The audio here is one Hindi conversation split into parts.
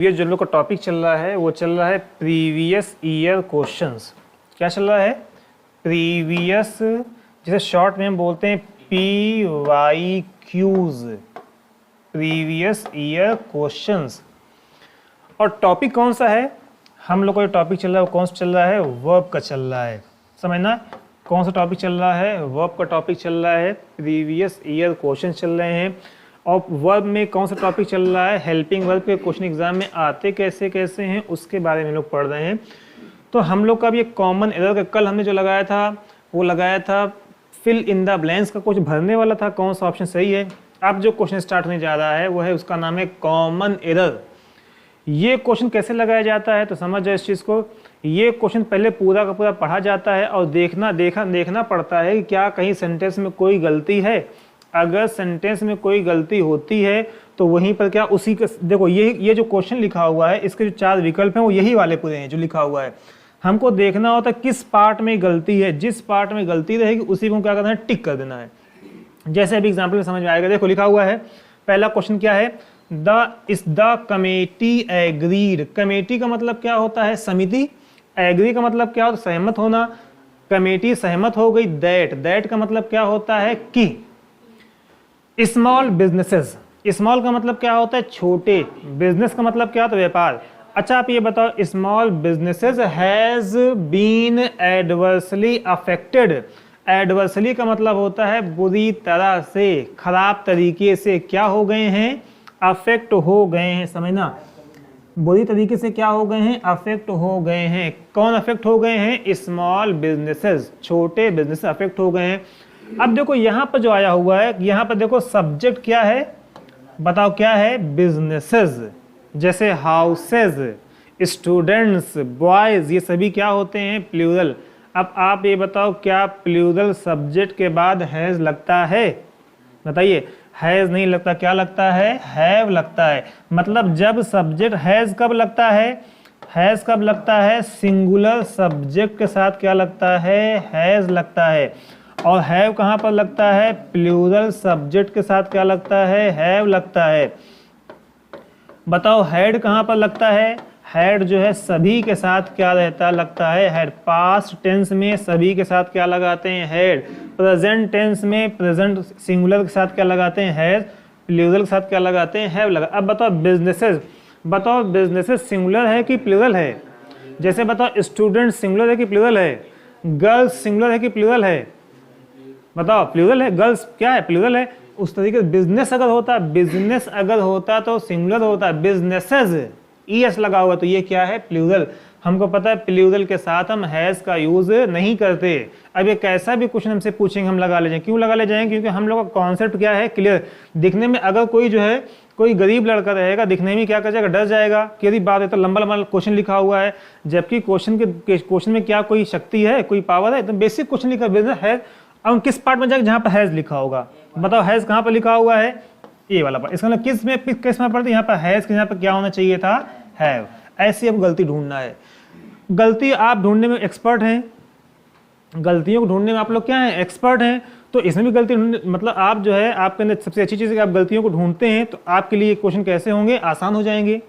ये जो लोग का टॉपिक चल रहा है वो चल रहा है प्रीवियस ईयर क्वेश्चंस। क्या चल रहा है? प्रीवियस, जिसे शॉर्ट में हम बोलते हैं PYQs, प्रीवियस ईयर क्वेश्चंस। और टॉपिक कौन सा है? हम लोग का जो टॉपिक चल रहा है वो कौन सा चल रहा है? वर्ब का चल रहा है। समझना कौन सा टॉपिक चल रहा है? वर्ब का टॉपिक चल रहा है। प्रीवियस ईयर क्वेश्चन चल रहे हैं। और वर्ब में कौन सा टॉपिक चल रहा है? हेल्पिंग वर्ब के क्वेश्चन एग्जाम में आते कैसे कैसे हैं उसके बारे में लोग पढ़ रहे हैं। तो हम लोग का भी एक कॉमन एरर का कल हमने जो लगाया था वो लगाया था फिल इन द ब्लैंक्स का, कुछ भरने वाला था कौन सा ऑप्शन सही है। अब जो क्वेश्चन स्टार्ट होने जा रहा है वो है, उसका नाम है कॉमन एरर। ये क्वेश्चन कैसे लगाया जाता है तो समझ जाए इस चीज़ को। ये क्वेश्चन पहले पूरा का पूरा पढ़ा जाता है और देखना पड़ता है कि क्या कहीं सेंटेंस में कोई गलती है। अगर सेंटेंस में कोई गलती होती है तो वहीं पर क्या उसी का देखो, ये जो क्वेश्चन लिखा हुआ है इसके जो 4 विकल्प हैं वो यही वाले पूरे हैं जो लिखा हुआ है। हमको देखना होता है किस पार्ट में गलती है। जिस पार्ट में गलती रहेगी उसी को क्या करना है? टिक कर देना है। जैसे अभी एग्जाम्पल में समझ में आएगा। देखो लिखा हुआ है, पहला क्वेश्चन क्या है? The committee agreed. कमेटी का मतलब क्या होता है? समिति। एग्री का मतलब क्या होता है? सहमत होना। कमेटी सहमत हो गई। दैट का मतलब क्या होता है? कि। स्मॉल बिजनेसेस, स्मॉल का मतलब क्या होता है? छोटे। बिजनेस का मतलब क्या होता है? व्यापार। अच्छा आप ये बताओ, small businesses has been adversely affected. Adversely का मतलब होता है बुरी तरह से, खराब तरीके से क्या हो गए हैं? अफेक्ट हो गए हैं। समझना, बुरी तरीके से क्या हो गए हैं? अफेक्ट हो गए हैं। कौन अफेक्ट हो गए हैं? स्मॉल बिजनेसेस, छोटे बिजनेस अफेक्ट हो गए हैं। अब देखो यहाँ पर जो आया हुआ है, यहाँ पर देखो सब्जेक्ट क्या है? बताओ क्या है? बिजनेसेस। जैसे हाउसेज, स्टूडेंट्स, बॉयज, ये सभी क्या होते हैं? प्लूरल। अब आप ये बताओ क्या प्लूरल सब्जेक्ट के बाद हैज लगता है? बताइए। हैज नहीं लगता, क्या लगता है? हैव लगता है। मतलब जब सब्जेक्ट हैज कब लगता है? हैज कब लगता है? सिंगुलर सब्जेक्ट के साथ क्या लगता है? हैज लगता है। और हैव कहाँ पर लगता है? प्लूरल सब्जेक्ट के साथ क्या लगता है? हैव लगता है। बताओ हैड कहाँ पर लगता है? हैड जो है सभी के साथ क्या रहता लगता है? हैड। पास्ट टेंस में सभी के साथ क्या लगाते हैं? हैड। प्रेजेंट टेंस में प्रेजेंट सिंगुलर के साथ क्या लगाते हैं? हैज। प्लूरल के साथ क्या लगाते हैं? हैव लगा। अब बताओ बिजनेसेस, बताओ बिजनेसेस सिंगुलर है कि प्लूरल है? जैसे बताओ स्टूडेंट सिंगुलर है कि प्लूरल है? गर्ल्स सिंगुलर है कि प्लूरल है? बताओ प्लूरल है। गर्ल्स क्या है? प्लूरल है। उस तरीके से बिजनेस अगर होता तो सिंगुलर होता। बिजनेसेस ईएस लगा हुआ तो ये क्या है? प्लूरल। हमको पता है प्लूरल के साथ हम हैज का यूज नहीं करते। अब ये कैसा भी क्वेश्चन हमसे पूछेंगे हम लगा ले जाएंगे। क्यों लगा ले जाएंगे? क्योंकि हम लोग का कॉन्सेप्ट क्या है? क्लियर। दिखने में अगर कोई जो है कोई गरीब लड़का रहेगा, दिखने में क्या कर जाएगा? डर जाएगा कि यदि बात है तो लंबा लंबा क्वेश्चन लिखा हुआ है, जबकि क्वेश्चन में क्या कोई शक्ति है, कोई पावर है? तो बेसिक क्वेश्चन लिखा बिजनेस है। अब किस पार्ट में जाएगा? जहां पर हैज लिखा होगा। बताओ हैज कहां पर लिखा हुआ है? ये वाला पार्ट। इसका मतलब किस में पढ़ते? यहाँ पर हैज के यहाँ पर क्या होना चाहिए था? हैव। ऐसी अब गलती ढूंढना है। गलती आप ढूंढने में एक्सपर्ट हैं। गलतियों को ढूंढने में आप लोग क्या हैं? एक्सपर्ट हैं। तो इसमें भी गलती ढूंढने मतलब आप जो है आपके अंदर सबसे अच्छी चीज़ है कि आप गलतियों को ढूंढते हैं। तो आपके लिए क्वेश्चन कैसे होंगे? आसान हो जाएंगे।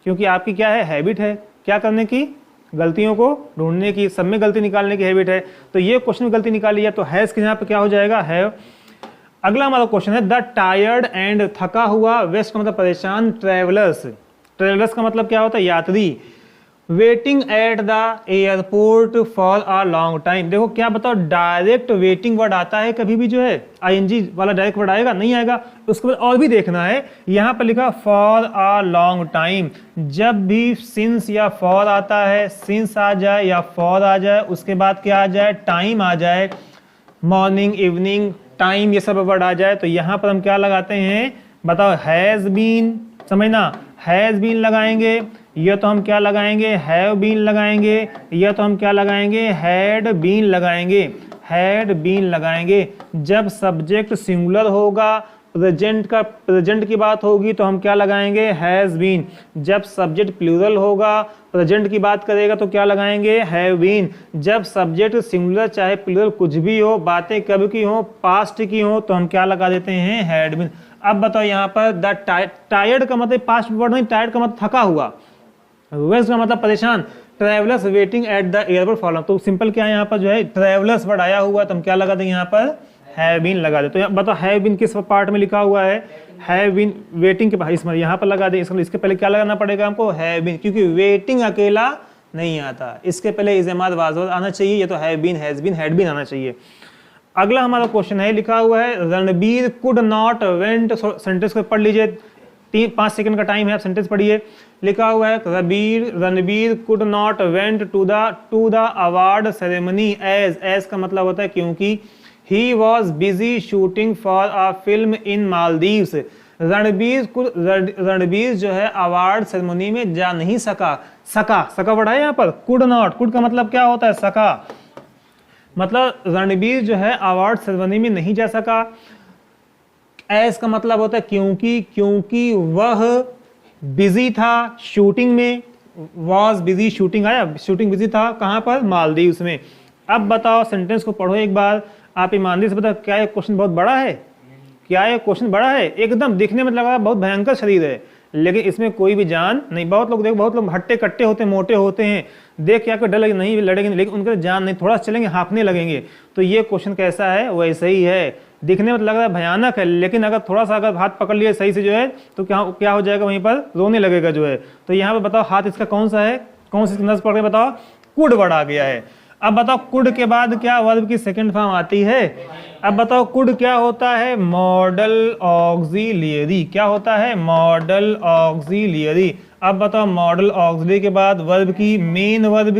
क्योंकि आपकी क्या है? हैबिट है क्या करने की? गलतियों को ढूंढने की, सब में गलती निकालने की हैबिट है। तो ये क्वेश्चन में गलती निकाली है तो हैज के यहाँ पे क्या हो जाएगा? हैव। अगला हमारा क्वेश्चन है द टायर्ड एंड, थका हुआ। वेस्ट का मतलब परेशान। ट्रेवलर्स, ट्रेवलर्स का मतलब क्या होता है? यात्री। Waiting at the airport for a long time. देखो क्या बताओ, डायरेक्ट वेटिंग वर्ड आता है कभी भी जो है? आईएनजी वाला डायरेक्ट वर्ड आएगा? नहीं आएगा। उसके बाद और भी देखना है। यहाँ पर लिखा फॉर अ लॉन्ग टाइम। जब भी सिंस या फॉर आता है, सिंस आ जाए या फॉर आ जाए, उसके बाद क्या आ जाए? टाइम आ जाए। मॉर्निंग, इवनिंग, टाइम, ये सब वर्ड आ जाए तो यहाँ पर हम क्या लगाते हैं? बताओ हैज बीन। समझना, हैज बीन लगाएंगे, या तो हम क्या लगाएंगे? हैव बीन लगाएंगे, या तो हम क्या लगाएंगे? हैड बीन लगाएंगे। हैड बीन लगाएंगे। जब सब्जेक्ट सिंगुलर होगा, प्रेजेंट की बात होगी तो हम क्या लगाएंगे? Has been. जब सब्जेक्ट प्लूरल होगा, प्रेजेंट की बात करेगा तो क्या लगाएंगे? Have been. जब सब्जेक्ट सिंगुलर चाहे प्लूरल कुछ भी हो, बातें कब की हो? पास्ट की हो, तो हम क्या लगा देते हैं? Had been. अब बताओ यहाँ पर द टायर्ड का मतलब पास्ट वर्ड नहीं, टायर्ड का मतलब थका हुआ, वेस्ट का मतलब परेशान, travellers waiting at the airport for long. तो सिंपल क्या है यहाँ पर जो है ट्रैवलर्स वर्ड आया हुआ है तो हम क्या लगा देंगे यहाँ पर हैव बीन लगा दे। तो बताओ हैव बीन किस पार्ट में लिखा हुआ है, हैव बीन वेटिंग के इसमें यहाँ पर लगा दे। इसके पहले क्या लगाना पड़ेगा हमको, हैव बीन, क्योंकि वेटिंग अकेला नहीं आता, इसके पहले इज एमाद वाज आना चाहिए, ये तो have been has been had been आना चाहिए। अगला हमारा क्वेश्चन है, लिखा हुआ है Ranbir could not went, sentence को पढ़ लीजिए, 5 सेकंड का टाइम है, आप सेंटेंस पढ़िए। लिखा हुआ है Ranbir could not went to the award ceremony as का मतलब होता है क्योंकि he was busy shooting for a film in Maldives. Ranbir जो है अवार्ड सेरेमनी में जा नहीं सका वर्ड है यहाँ पर, कुड नॉट, कुड का मतलब क्या होता है सका, मतलब रणबीर जो है अवार्ड सेरेमनी में नहीं जा सका। एस का मतलब होता है क्योंकि वह बिजी था शूटिंग में, वॉज बिजी शूटिंग आया, शूटिंग बिजी था कहां पर, मालदीव्स में। अब बताओ सेंटेंस को पढ़ो एक बार, आप ईमानदारी से बताओ क्या ये क्वेश्चन बहुत बड़ा है, क्या ये क्वेश्चन बड़ा है, एकदम दिखने में लग रहा है बहुत भयंकर शरीर है, लेकिन इसमें कोई भी जान नहीं। बहुत लोग देखो, बहुत लोग हट्टे कट्टे होते हैं, मोटे होते हैं, देख के आपको डर लगे नहीं लड़ेंगे, लेकिन उनके जान नहीं, थोड़ा चलेंगे हाँफने लगेंगे। तो ये क्वेश्चन कैसा है, वैसे ही है, दिखने में लग रहा है भयानक है, लेकिन अगर थोड़ा सा अगर हाथ पकड़ लिया सही से जो है तो क्या हो जाएगा, वहीं पर रोने लगेगा जो है। तो यहाँ पर बताओ हाथ इसका कौन सा है, कौन सी नस पकड़ के बताओ, कुड वर्ड आ गया है। अब बताओ कुड के बाद क्या वर्ब की सेकंड फॉर्म आती है, अब बताओ कुड क्या होता है, मॉडल ऑक्सिलियरी, क्या होता है, मॉडल ऑक्सिलियरी। अब बताओ मॉडल ऑक्सिलियरी के बाद वर्ब की मेन वर्ब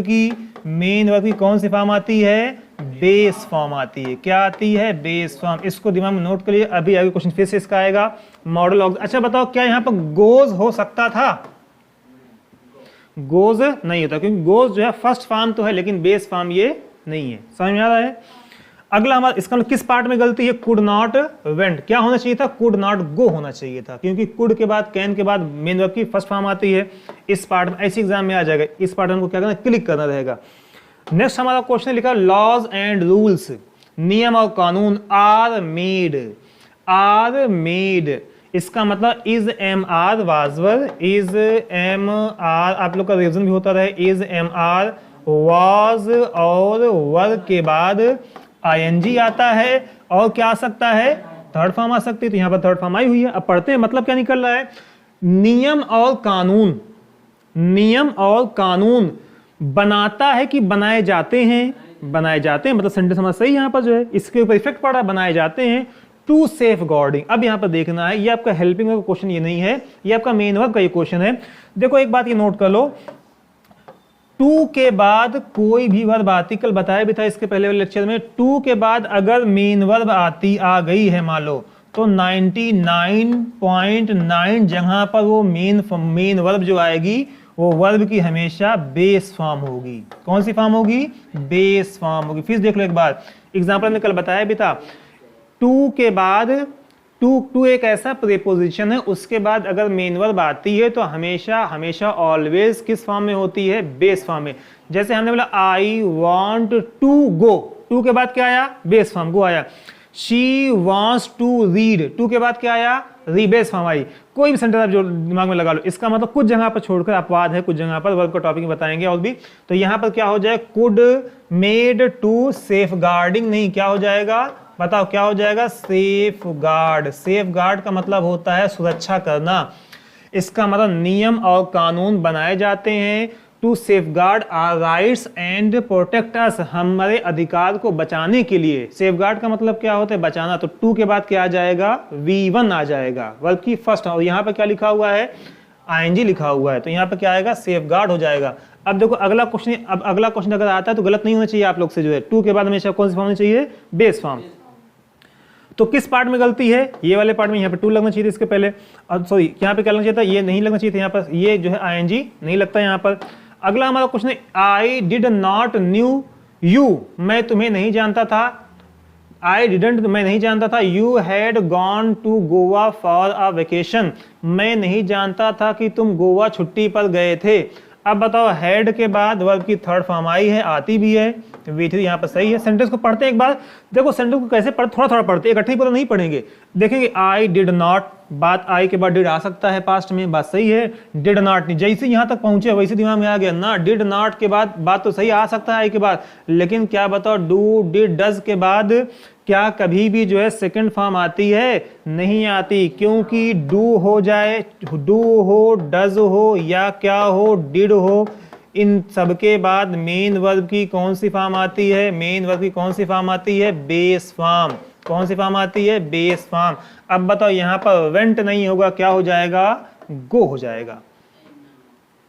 की कौन सी फॉर्म आती है, बेस फॉर्म आती है। क्या आती है, बेस फॉर्म। इसको दिमाग में नोट करिए, अभी आगे क्वेश्चन फिर से इसका आएगा मॉडल ऑक्सिलियरी। अच्छा बताओ क्या यहाँ पर गोज हो सकता था, गोज नहीं होता, क्योंकि गोज जो है फर्स्ट फॉर्म तो है लेकिन बेस फॉर्म ये नहीं है, समझ में आ रहा है। अगला हमारा इसका किस पार्ट में गलती है, कुड नॉट वेंट, क्या होना चाहिए था, कुड नॉट गो होना चाहिए था, क्योंकि कुड के बाद कैन के बाद मेन वर्ब की फर्स्ट फॉर्म आती है। इस पार्ट में ऐसे एग्जाम में आ जाएगा, इस पार्ट में हमको क्या करना, क्लिक करना रहेगा। नेक्स्ट हमारा क्वेश्चन लिखा लॉज एंड रूल्स, नियम और कानून आर मेड, इसका मतलब is am are was were, is am are आप लोग का रिविजन भी होता रहे, इज एम आर वाज और वर्ग के बाद आईएनजी आता है और क्या आ सकता है, थर्ड फॉर्म आ सकती है। तो यहाँ पर थर्ड फॉर्म आई हुई है। अब पढ़ते हैं मतलब क्या निकल रहा है, नियम और कानून बनाता है कि बनाए जाते हैं मतलब सेंटेंस हमारा सही यहाँ पर जो है, इसके ऊपर इफेक्ट पड़ रहा है, बनाए जाते हैं टू सेफ गार्डिंग। अब यहाँ पर देखना है, ये आपका हेल्पिंग का क्वेश्चन ये नहीं है, ये आपका मेन वर्ब का ये क्वेश्चन है। देखो एक बात ये नोट कर लो, टू के बाद कोई भी वर्ब आती, कल बताया भी था इसके पहले वाले लेक्चर में, टू के बाद अगर मेन वर्ब आ गई है मान लो, तो 99.9 जहां पर वो मेन वर्ब जो आएगी वो वर्ब की हमेशा बेस फॉर्म होगी। कौन सी फॉर्म होगी, बेस फॉर्म होगी। फिर देख लो एक बार, एग्जाम्पल में कल बताया भी था, टू के बाद टू एक ऐसा प्रीपोजिशन है, उसके बाद अगर मेन वर्ब आती है तो हमेशा ऑलवेज किस फॉर्म में होती है, बेस फॉर्म में। जैसे हमने बोला I want to go, to के बाद क्या आया, बेस फॉर्म गो आया। She wants to read, to के बाद क्या आया, बेस फॉर्म आई। कोई भी सेंटेंस आप जो दिमाग में लगा लो, इसका मतलब कुछ जगह पर छोड़कर अपवाद है, कुछ जगह पर वर्ब का टॉपिक बताएंगे और भी। तो यहाँ पर क्या हो जाए, could made to safeguarding, नहीं क्या हो जाएगा, बताओ क्या हो जाएगा, सेफ गार्ड। सेफ गार्ड का मतलब होता है सुरक्षा करना, इसका मतलब नियम और कानून बनाए जाते हैं to safeguard our rights and protect us, हमारे अधिकार को बचाने के लिए। सेफ गार्ड का मतलब क्या होता है, बचाना। तो टू के बाद क्या आ जाएगा, V1 आ जाएगा वर्ब की फर्स्ट, और यहाँ पर क्या लिखा हुआ है, ING लिखा हुआ है, तो यहाँ पर क्या आएगा, सेफ गार्ड हो जाएगा। अब देखो अगला क्वेश्चन अगर आता है तो गलत नहीं होना चाहिए आप लोग से जो है, टू के बाद हमेशा कौन सी फॉर्म होनी चाहिए, बेस फॉर्म। तो किस पार्ट में गलती है, ये वाले पार्ट में, यहाँ पे टू लगना चाहिए था इसके पहले, और सॉरी यहाँ पे क्या लगना चाहिए था, ये नहीं लगना चाहिए था, यहाँ पर ये जो है ING नहीं लगता यहाँ पर। अगला हमारा क्वेश्चन है, I did not new you, मैं तुम्हें नहीं जानता था, आई डिडंट मैं नहीं जानता था, you had gone to Goa for a vacation, मैं नहीं जानता था कि तुम गोवा छुट्टी पर गए थे। अब बताओ हैड के बाद वर्ब की थर्ड फॉर्म आई है, आती भी है, V3 यहाँ पर सही है। सेंटेंस को पढ़ते हैं एक बार, देखो सेंटेंस को कैसे पढ़, थोड़ा पढ़ते, इकट्ठे पूरा नहीं पढ़ेंगे, देखेंगे आई डिड नॉट, बात आई के बाद डिड आ सकता है पास्ट में, बात सही है। डिड नॉट नहीं, जैसे यहाँ तक पहुंचे वैसे दिमाग में आ गया ना, डिड नॉट के बाद बात तो सही आ सकता है आई के बाद, लेकिन क्या बताओ डू डिड डज के बाद क्या कभी भी जो है सेकंड फॉर्म आती है? नहीं आती, क्योंकि डू हो जाए, डू हो, डज हो या क्या हो, डिड हो, इन सबके बाद मेन वर्ब की कौन सी फॉर्म आती है? मेन वर्ब की कौन सी फॉर्म आती है? Base form. कौन सी फॉर्म आती है? Base form. अब बताओ यहाँ पर वेंट नहीं होगा, क्या हो जाएगा? गो हो जाएगा।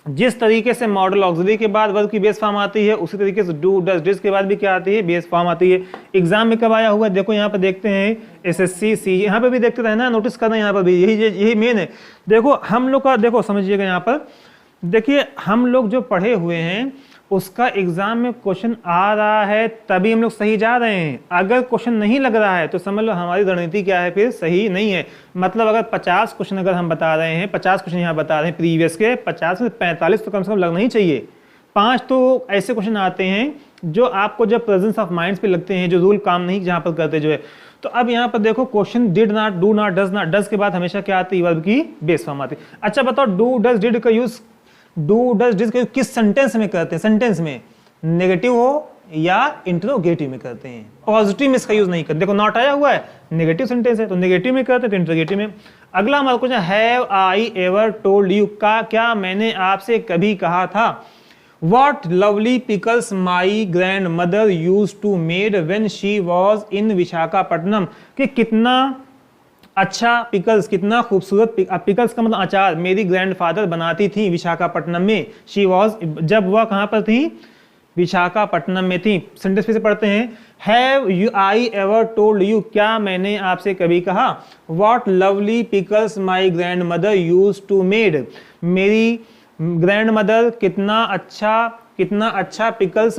जिस तरीके से मॉडल ऑक्सिलरी के बाद वर्ब की बेस फॉर्म आती है, उसी तरीके से डू डज डिड के बाद भी क्या आती है? बेस फॉर्म आती है। एग्जाम में कब आया हुआ? देखो यहाँ पर देखते हैं, एसएससी सी, यहाँ पे भी देखते रहे ना, नोटिस करना यहाँ पर भी, यही मेन है। देखो हम लोग का, देखो समझिएगा यहाँ पर, देखिए हम लोग जो पढ़े हुए हैं उसका एग्जाम में क्वेश्चन आ रहा है तभी हम लोग सही जा रहे हैं। अगर क्वेश्चन नहीं लग रहा है तो समझ लो हमारी रणनीति क्या है, फिर सही नहीं है। मतलब अगर 50 क्वेश्चन अगर हम बता रहे हैं, 50 क्वेश्चन यहाँ बता रहे हैं प्रीवियस के, 50 में 45 तो कम से कम लगना ही चाहिए। 5 तो ऐसे क्वेश्चन आते हैं जो आपको जब प्रेजेंस ऑफ माइंड्स पे लगते हैं, जो रूल काम नहीं जहाँ पर करते जो है। तो अब यहाँ पर देखो question did not, do not, does not, does के बाद हमेशा क्या आती है? वर्ब की बेस फॉर्म आती है। अच्छा बताओ डू डज डिड का यूज, डू डज डिड का किस सेंटेंस में करते हैं? सेंटेंस में नेगेटिव हो या इंटरोगेटिव में करते हैं। पॉजिटिव में इसका यूज नहीं करते। देखो नॉट आया हुआ है, नेगेटिव सेंटेंस है तो नेगेटिव में करते हैं, तो इंटरोगेटिव में। अगला हमारा question, have I ever told you, का क्या मैंने आपसे कभी कहा था? What lovely pickles my grandmother used to made when she was in Visakhapatnam, कि कितना अच्छा पिकल्स, कितना खूबसूरत पिकल्स का मतलब अचार मेरी ग्रैंडफादर बनाती थी विशाखापट्टनम में। शी वॉज, जब वह कहाँ पर थी? विशाखापट्टनम में थी। सेंटेंस फिर से पढ़ते हैं, have you I ever told you, क्या मैंने आपसे कभी कहा? What lovely pickles my grandmother use to made, मेरी ग्रैंड मदर कितना अच्छा पिकल्स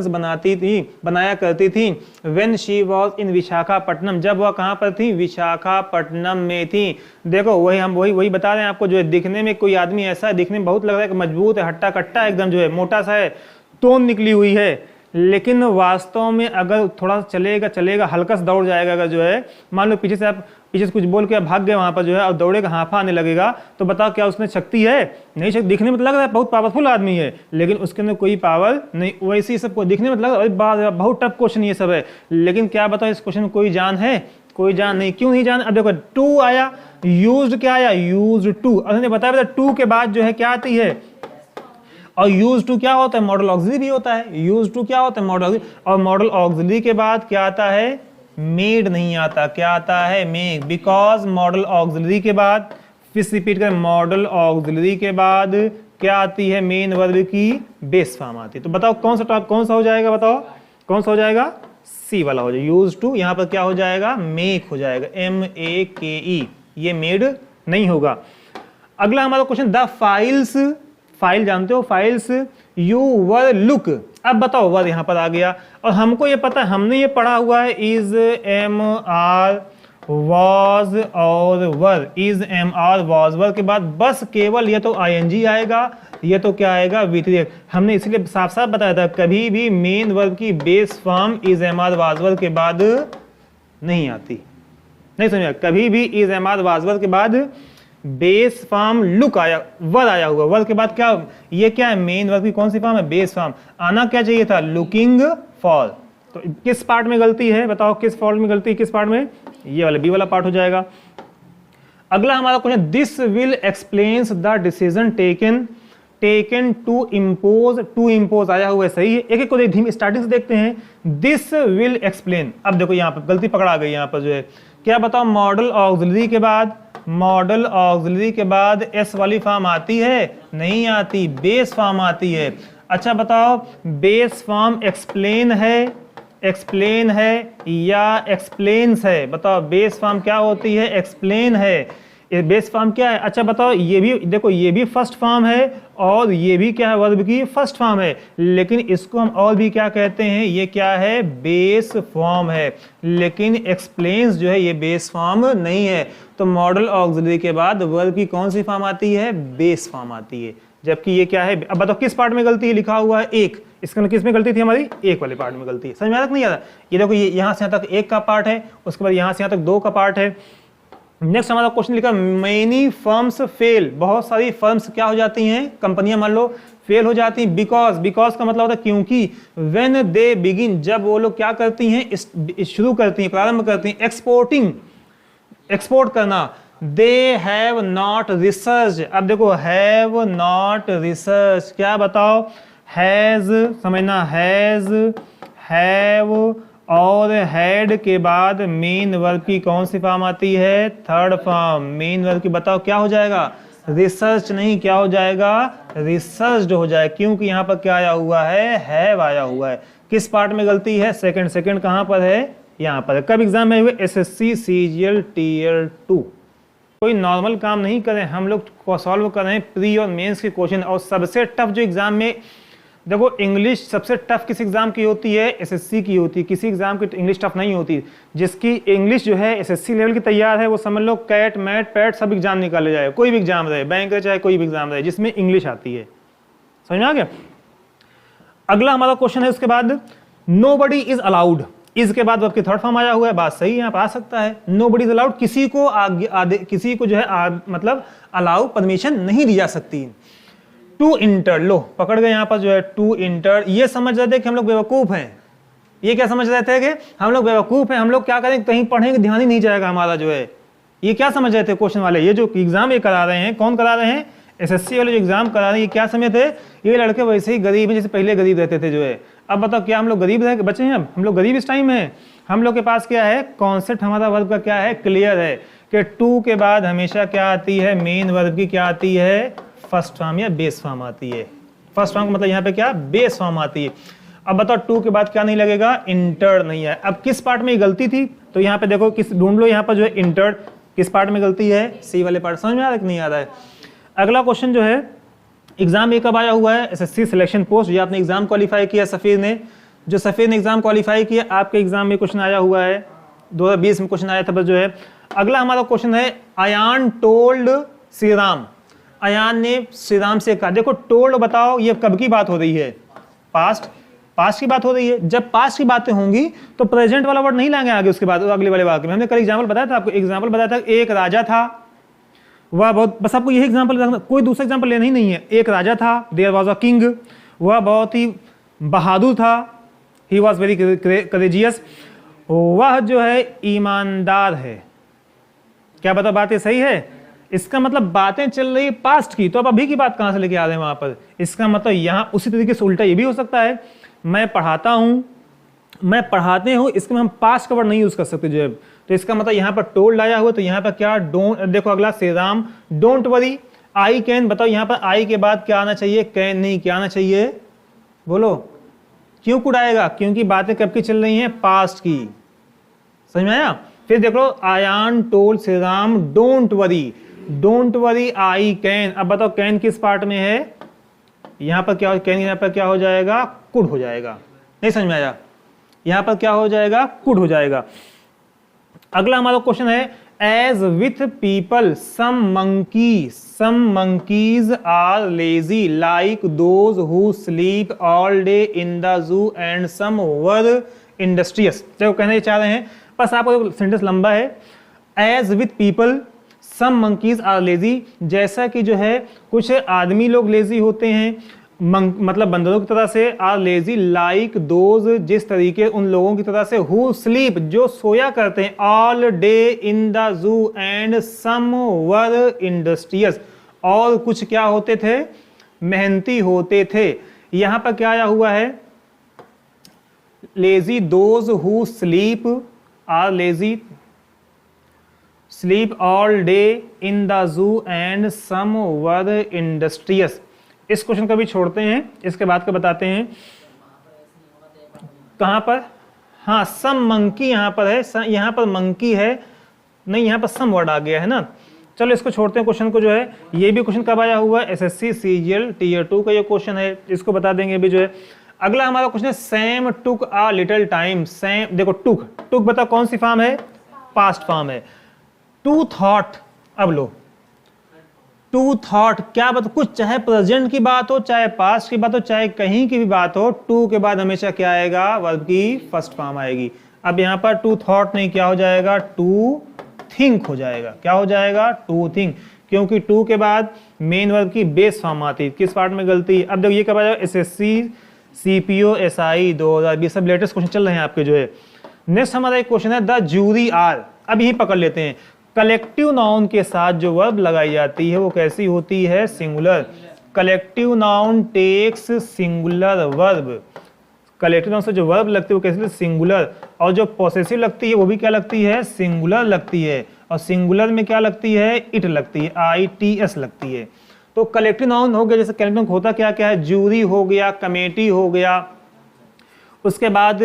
बनाती थी, बनाया करती थी। When she was in Visakhapatnam, जब वह कहाँ पर थी? विशाखापट्टनम में थी। देखो वही बता रहे हैं आपको, जो है दिखने में कोई आदमी ऐसा है, दिखने में बहुत लग रहा है कि मजबूत है, हट्टा कट्टा एकदम जो है, मोटा सा है, तोन निकली हुई है, लेकिन वास्तव में अगर थोड़ा चलेगा हल्का सा दौड़ जाएगा, अगर जो है मान लो पीछे से कुछ बोल के भाग गए वहां पर जो है और दौड़ेगा, हांफा आने लगेगा, तो बताओ क्या उसमें शक्ति है? नहीं शक्ति। दिखने में तो लग रहा है बहुत पावरफुल आदमी है, लेकिन उसके अंदर कोई पावर नहीं। वैसे ही सब दिखने में लग रहा है बहुत टफ क्वेश्चन ये सब है, लेकिन क्या बताओ इस क्वेश्चन में कोई जान है? कोई जान नहीं। क्यों नहीं जान? अब देखो टू आया, यूज्ड क्या आया? Used to. अब बताया टू के बाद जो है क्या आती है? और यूज टू क्या होता है? मॉडल ऑक्सिलरी भी होता है। यूज टू क्या होता है? Model auxiliary. और मॉडल ऑक्सिलरी के बाद क्या आता है? मेड नहीं आता। क्या आता है? मेड। बिकॉज मॉडल ऑक्सिलरी के बाद, फिर रिपीट करें, मॉडल ऑक्सिलरी के बाद क्या आती है? मेन वर्ब की बेस फॉर्म आती है। तो बताओ कौन सा हो जाएगा? बताओ कौन सा हो जाएगा? सी वाला हो जाएगा। यूज टू यहाँ पर क्या हो जाएगा? मेक हो जाएगा, MEAKE। ये मेड नहीं होगा। अगला हमारा क्वेश्चन, द फाइल्स, फाइल जानते हो? Files you were look. अब बताओ वर यहाँ पर आ गया, और हमको ये पता है, हमने ये पढ़ा हुआ है, इज MR वॉज और वर, इज MR वॉज वर के बाद बस केवल ये तो ING आएगा, ये तो क्या आएगा? V3। हमने इसलिए साफ साफ बताया था, कभी भी मेन वर्ब की base form is MR was were के बाद नहीं आती। नहीं समझा? कभी भी इज MR वॉज वर के बाद बेस फॉर्म लुक आया, वर आया हुआ, वर के बाद क्या? ये क्या है? मेन वर्ब की कौन सी फॉर्म है? Base form. आना क्या चाहिए था? Looking for. तो किस पार्ट में गलती है? बताओ किस फॉल्ट में गलती है? किस पार्ट में? ये वाला बी वाला पार्ट हो जाएगा। अगला हमारा क्वेश्चन, this will explains the decision taken to impose आया हुआ है, सही है। एक एक को धीमी स्टार्टिंग से देखते हैं। This will explain. अब देखो यहाँ पर गलती पकड़ा गई, यहाँ पर जो है क्या बताओ? मॉडल ऑक्सिलरी के बाद एस वाली फॉर्म आती है? नहीं आती, बेस फॉर्म आती है। अच्छा बताओ बेस फॉर्म एक्सप्लेन है या एक्सप्लेन्स है? बताओ बेस फॉर्म क्या होती है? एक्सप्लेन है। ये बेस फॉर्म क्या है? अच्छा बताओ, ये भी देखो, ये भी फर्स्ट फॉर्म है और ये भी क्या है? वर्ब की फर्स्ट फॉर्म है, लेकिन इसको हम और भी क्या कहते हैं? ये क्या है? बेस फॉर्म है। लेकिन एक्सप्लेन्स जो है ये बेस फॉर्म नहीं है। तो मॉडल ऑक्सिलरी के बाद वर्ब की कौन सी फॉर्म आती है? बेस फॉर्म आती है। जबकि ये क्या है? अब बताओ किस पार्ट में गलती है? लिखा हुआ है एक, इसके अंदर किस में गलती थी हमारी? एक वाले पार्ट में गलती है। समझ में आ रहा नहीं आ रहा? ये देखो, ये यहाँ से यहाँ तक एक का पार्ट है, उसके बाद यहाँ से यहाँ तक दो का पार्ट है, नेक्स्ट हमारा क्वेश्चन लिखा मेनी फर्म्स फेल, बहुत सारी फर्म्स क्या हो जाती हैं, कंपनियां मान लो फेल हो जाती हैं। बिकॉज का मतलब होता है क्योंकि, व्हेन दे बिगिन, जब वो लोग क्या करती हैं, शुरू करती हैं, प्रारंभ करती हैं, एक्सपोर्ट करना। दे हैव नॉट रिसर्च, अब देखो हैव नॉट रिसर्च, क्या बताओ, हैज समझना, हैव और हैड के बाद मेन वर्ब की कौन सी फॉर्म आती है, थर्ड फॉर्म। मेन वर्ब की बताओ क्या हो जाएगा, रिसर्च नहीं, क्या हो जाएगा, रिसर्च्ड हो जाए, क्योंकि यहाँ पर क्या आया हुआ है, हैव आया हुआ है। किस पार्ट में गलती है, सेकंड कहाँ पर है, यहाँ पर। कब एग्जाम में हुए, एसएससी सीजीएल टियर 2। कोई नॉर्मल काम नहीं करें, हम लोग सॉल्व कर रहे हैं प्री और मेंस के क्वेश्चन। और सबसे टफ जो एग्जाम में, देखो इंग्लिश सबसे टफ किस एग्जाम की होती है, एसएससी की होती है। किसी एग्जाम की इंग्लिश टफ नहीं होती। जिसकी इंग्लिश जो है एसएससी लेवल की तैयार है, वो समझ लो कैट मैट पैट सब एग्जाम निकाले जाए, कोई भी एग्जाम रहे, बैंक रहे चाहे कोई भी एग्जाम रहे, जिसमें इंग्लिश आती है। समझ में आ गया। अगला हमारा क्वेश्चन है उसके बाद, नोबडी इज अलाउड, इज के बाद आपकी थर्ड फॉर्म आया हुआ है, बात सही यहाँ पर आ सकता है। नोबडी इज अलाउड, किसी को जो है मतलब अलाउ, परमिशन नहीं दी जा सकती। टू इंटर, लो पकड़ गए यहाँ पर जो है टू इंटर। ये समझ रहे थे कि हम लोग बेवकूफ हैं, ये क्या समझ रहे थे कि हम लोग बेवकूफ हैं, हम लोग क्या करें, कहीं पढ़ेंगे ध्यान ही नहीं जाएगा हमारा जो है। ये क्या समझ रहे थे क्वेश्चन वाले, ये जो एग्जाम ये करा रहे हैं, कौन करा रहे हैं, एसएससी वाले जो एग्जाम करा रहे हैं, ये क्या समझ थे, ये लड़के वैसे ही गरीब हैं जैसे पहले गरीब रहते थे जो है। अब बताओ क्या हम लोग गरीब रह बचे हैं, अब हम लोग गरीब इस टाइम है। हम लोग के पास क्या है, कॉन्सेप्ट हमारा वर्ब का क्या है, क्लियर है कि टू के बाद हमेशा क्या आती है, मेन वर्ब की क्या आती है, फर्स्ट फॉर्म या बेस फॉर्म आती है। फर्स्ट फॉर्म का मतलब यहाँ पे क्या, बेस फॉर्म आती है। अब बताओ टू के बाद क्या नहीं लगेगा, इंटर नहीं है। अब किस पार्ट में गलती थी, तो यहाँ पे देखो किस ढूंढ लो, यहाँ पर जो है इंटर किस पार्ट में गलती है, सी वाले पार्ट। समझ में आ रहा है कि नहीं आ रहा है। अगला क्वेश्चन जो है, एग्जाम ये कब आया हुआ है, एसएससी सिलेक्शन पोस्ट, जो आपने एग्जाम क्वालिफाई किया सफीर ने, जो सफीर ने एग्जाम क्वालिफाई किया, आपके एग्जाम में क्वेश्चन आया हुआ है, 2020 में क्वेश्चन आया था बस जो है। अगला हमारा क्वेश्चन है, अयान टोल्ड श्री राम, अयान ने श्री राम से कहा। देखो टोल्ड बताओ ये कब की बात हो रही है, पास्ट की बात हो रही है। जब पास्ट की बातें होंगी तो प्रेजेंट वाला वर्ड नहीं लाएंगे आगे, उसके बाद अगले वाले वाक्य में। हमने कल एग्जाम्पल बताया था आपको, एग्जाम्पल बताया था, एक राजा था, वह बहुत, बस आपको यही एग्जाम्पल, कोई दूसरा एग्जाम्पल लेना ही नहीं है। एक राजा था, देयर वॉज अ किंग, वह बहुत ही बहादुर था, ही वॉज वेरी करेजियस, वह जो है ईमानदार है। क्या बता, बात ये सही है। इसका मतलब बातें चल रही पास्ट की, तो अब अभी की बात कहां से लेके आ रहे हैं वहां पर। इसका मतलब यहाँ उसी तरीके से उल्टा ये भी हो सकता है, मैं पढ़ाता हूं, मैं पढ़ाते हूं, इसके में हम पास्ट का वर्ड नहीं यूज कर सकते जो है। तो इसका मतलब यहाँ पर टोल्ड आया हुआ, तो यहाँ पर क्या, डोंट। देखो अगला Shri Ram, don't worry, I can, बताओ यहाँ पर आई के बाद क्या आना चाहिए, कैन नहीं, क्या आना चाहिए, बोलो। क्यों कुड आएगा, क्योंकि बातें कब की चल रही हैं, पास्ट की। समझ में आया। फिर देखो, Ayan told Shri Ram don't worry I can. अब बताओ कैन किस पार्ट में है, यहां पर क्या, कैन यहाँ पर क्या हो जाएगा, कुड हो जाएगा। नहीं समझ में आया, यहां पर क्या हो जाएगा, कुड हो जाएगा। अगला हमारा क्वेश्चन है, as with people some monkeys are lazy like those who sleep all day in the zoo and some were industrious. जो कहना चाह रहे हैं, बस आपको सेंटेंस लंबा है। As with people some monkeys are lazy, जैसा कि जो है कुछ आदमी लोग लेजी होते हैं, मतलब बंदरों की तरह से, आर लेजी लाइक दोज, जिस तरीके उन लोगों की तरह से, हु स्लीप, जो सोया करते हैं, all day in the zoo and some were industrious, और कुछ क्या होते थे, मेहनती होते थे। यहां पर क्या आया हुआ है, lazy, those who sleep are lazy, sleep all day in the zoo and some were industrious. इस क्वेश्चन को भी छोड़ते हैं, इसके बाद का बताते हैं। कहां पर, हाँ सम मंकी यहां पर है, यहां पर मंकी है नहीं, यहां पर सम वर्ड आ गया है ना। चलो इसको छोड़ते हैं क्वेश्चन को जो है। ये भी क्वेश्चन कब आया हुआ है, एसएससी सीजीएल टियर 2 का ये क्वेश्चन है, इसको बता देंगे अभी जो है। अगला हमारा क्वेश्चन है, Sam took a little time. Sam, देखो टुक बताओ कौन सी फॉर्म है, पास्ट फॉर्म है। टू थॉट, अब लो टू थॉट, क्या बता, कुछ चाहे प्रेजेंट की बात हो, चाहे पास्ट की बात हो, चाहे कहीं की भी बात हो, टू के बाद हमेशा क्या आएगा, वर्ब की फर्स्ट फॉर्म आएगी। अब यहाँ पर टू थॉट नहीं, क्या हो जाएगा, टू थिंक हो जाएगा। क्या हो जाएगा? टू थिंक, क्योंकि टू के बाद मेन वर्ब की बेस फॉर्म आती है। किस पार्ट में गलती? अब देखो ये कब आएगा? एसएससी, सीपीओ, एसआई 2020 सब लेटेस्ट क्वेश्चन चल रहे हैं आपके जो है। नेक्स्ट हमारा एक क्वेश्चन है द जूरी आर। अब यही पकड़ लेते हैं। कलेक्टिव नाउन के साथ जो वर्ब लगाई जाती है वो कैसी होती है? Singular. Collective noun takes singular verb. Collective noun से जो वर्ब लगती है वो कैसी? सिंगुलर। और जो पॉसेसिव लगती है वो भी क्या लगती है? सिंगुलर लगती है। और सिंगुलर में क्या लगती है? इट लगती है, ITS लगती है। तो कलेक्टिव नाउन हो गया, जैसे कलेक्टिव नाउन होता क्या क्या है? जूरी हो गया, कमेटी हो गया, उसके बाद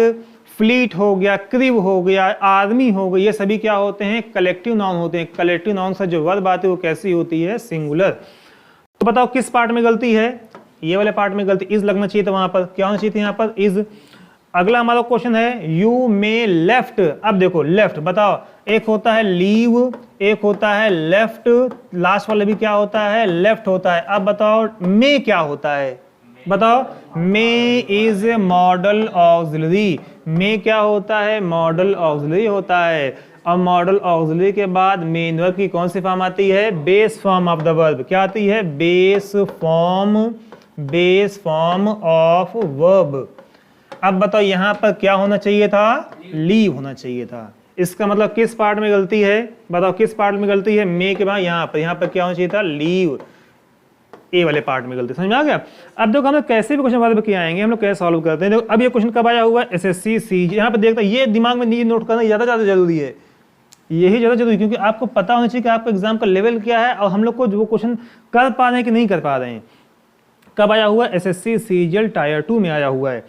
फ्लीट हो गया, क्रिव हो गया, आर्मी हो गई, ये सभी क्या होते हैं? कलेक्टिव नाउन होते हैं। कलेक्टिव नाउन से जो वर्ब आती है वो कैसी होती है? सिंगुलर। तो बताओ किस पार्ट में गलती है? ये वाले पार्ट में गलती। इज लगना चाहिए था वहां पर। क्या होना चाहिए था यहाँ पर? इज। अगला हमारा क्वेश्चन है यू मे लेफ्ट। अब देखो लेफ्ट, बताओ एक होता है लीव, एक होता है लेफ्ट, लास्ट वाला भी क्या होता है? लेफ्ट होता है। अब बताओ मे क्या होता है? बताओ। मे इज मॉडल ऑक्सिलरी। मे क्या होता है? मॉडल ऑक्सिलरी होता है। और मॉडल ऑक्सिलरी के बाद मेन वर्ब की कौन सी फॉर्म आती है? Base form of the verb. क्या आती है? Base form of verb. अब बताओ यहां पर क्या होना चाहिए था? लीव होना चाहिए था। इसका मतलब किस पार्ट में गलती है? बताओ किस पार्ट में गलती है? मे के बाद यहां पर क्या होना चाहिए था? लीव। ए वाले पार्ट में गलती। समझ में आ गया? अब देखो हम लोग कैसे भी क्वेश्चन वर्ब किए आएंगे, हम लोग कैसे सॉल्व करते हैं। देखो अब ये क्वेश्चन कब आया हुआ है? SSC CG. यहाँ पर देखता है, ये दिमाग में नहीं नोट करना ज्यादा जरूरी है। यही ज्यादा जरूरी, क्योंकि आपको पता होना चाहिए कि आपका एग्जाम का लेवल क्या है और हम लोग को जो क्वेश्चन कर पा रहे हैं कि नहीं कर पा रहे हैं। कब आया हुआ? एसएससी सीजीएल टायर 2 में आया हुआ है।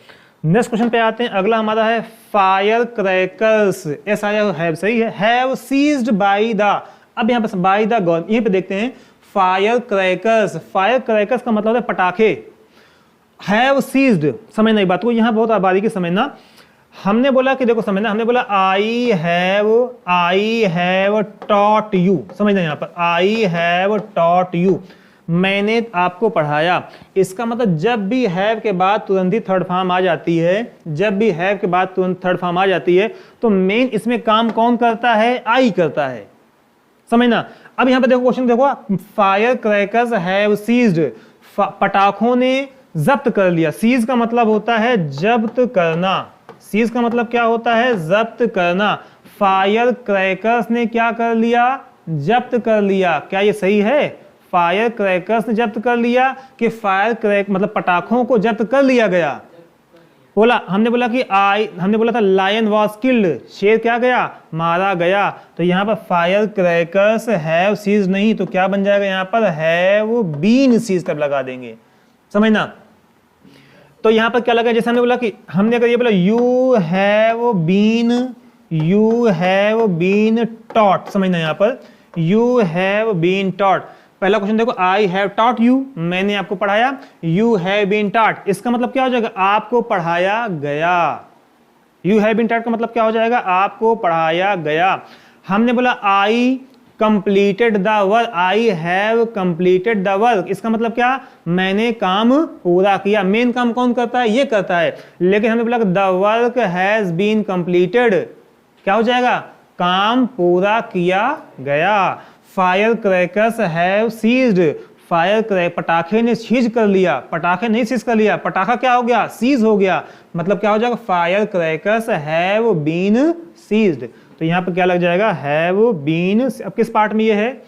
नेक्स्ट क्वेश्चन पे आते हैं। अगला हमारा है फायर क्रैकर्स। एस आया हैव, सही है। Have ceased by the. अब यहाँ पे बाय द गवर्नमेंट, यहीं पे देखते हैं फायर क्रैकर्स। फायर क्रैकर्स का मतलब है पटाखे। हैव सीज्ड, समझना एक बात को, यहाँ बहुत बारीकी समझना। हमने बोला कि देखो समझना, हमने बोला आई हैव टॉट यू। समझना यहाँ पर आई हैव टॉट यू, मैंने आपको पढ़ाया। इसका मतलब जब भी हैव के बाद तुरंत ही थर्ड फॉर्म आ जाती है, जब भी हैव के बाद तुरंत थर्ड फॉर्म आ जाती है तो मेन इसमें काम कौन करता है? आई करता है। समझना। अब यहां पे देखो क्वेश्चन देखो, फायर क्रैकर्स हैव सीज्ड, पटाखों ने जब्त कर लिया। सीज का मतलब होता है जब्त करना। सीज का मतलब क्या होता है? जब्त करना। फायर क्रैकर्स ने क्या कर लिया? जब्त कर लिया। क्या ये सही है? फायर क्रैकर्स ने जब्त कर लिया कि फायर क्रैक मतलब पटाखों को जब्त कर लिया गया? बोला, हमने बोला कि हमने बोला था लायन वॉज किल्ड, शेर क्या गया? मारा गया। तो यहाँ पर फायर क्रैकर्स हैव सीज नहीं, तो क्या बन जाएगा यहाँ पर? हैव बीन सीज तब लगा देंगे। समझना। तो यहाँ पर क्या लगा? जैसे हमने बोला कि हमने अगर ये बोला यू हैव बीन टॉट। समझना यहाँ पर यू हैव बीन टॉट। पहला क्वेश्चन देखो, आई हैव टॉट यू, मैंने आपको पढ़ाया। यू हैव बीन टॉट, इसका मतलब क्या हो जाएगा? आपको पढ़ाया गया। यू हैव बीन टॉट का मतलब क्या हो जाएगा? आपको पढ़ाया गया। हमने बोला I completed the work, I have completed the work, इसका मतलब क्या? मैंने काम पूरा किया। मेन काम कौन करता है? ये करता है। लेकिन हमने बोला the work has been completed, क्या हो जाएगा? काम पूरा किया गया। Fire crackers have ceased, fire crack पटाखे ने सीज कर लिया। पटाखे नहीं सीज कर लिया, पटाखा क्या हो गया? सीज हो गया। मतलब क्या हो जाएगा? Fire crackers have been ceased. तो यहाँ पर क्या लग जाएगा? Have been. अब किस पार्ट में ये है?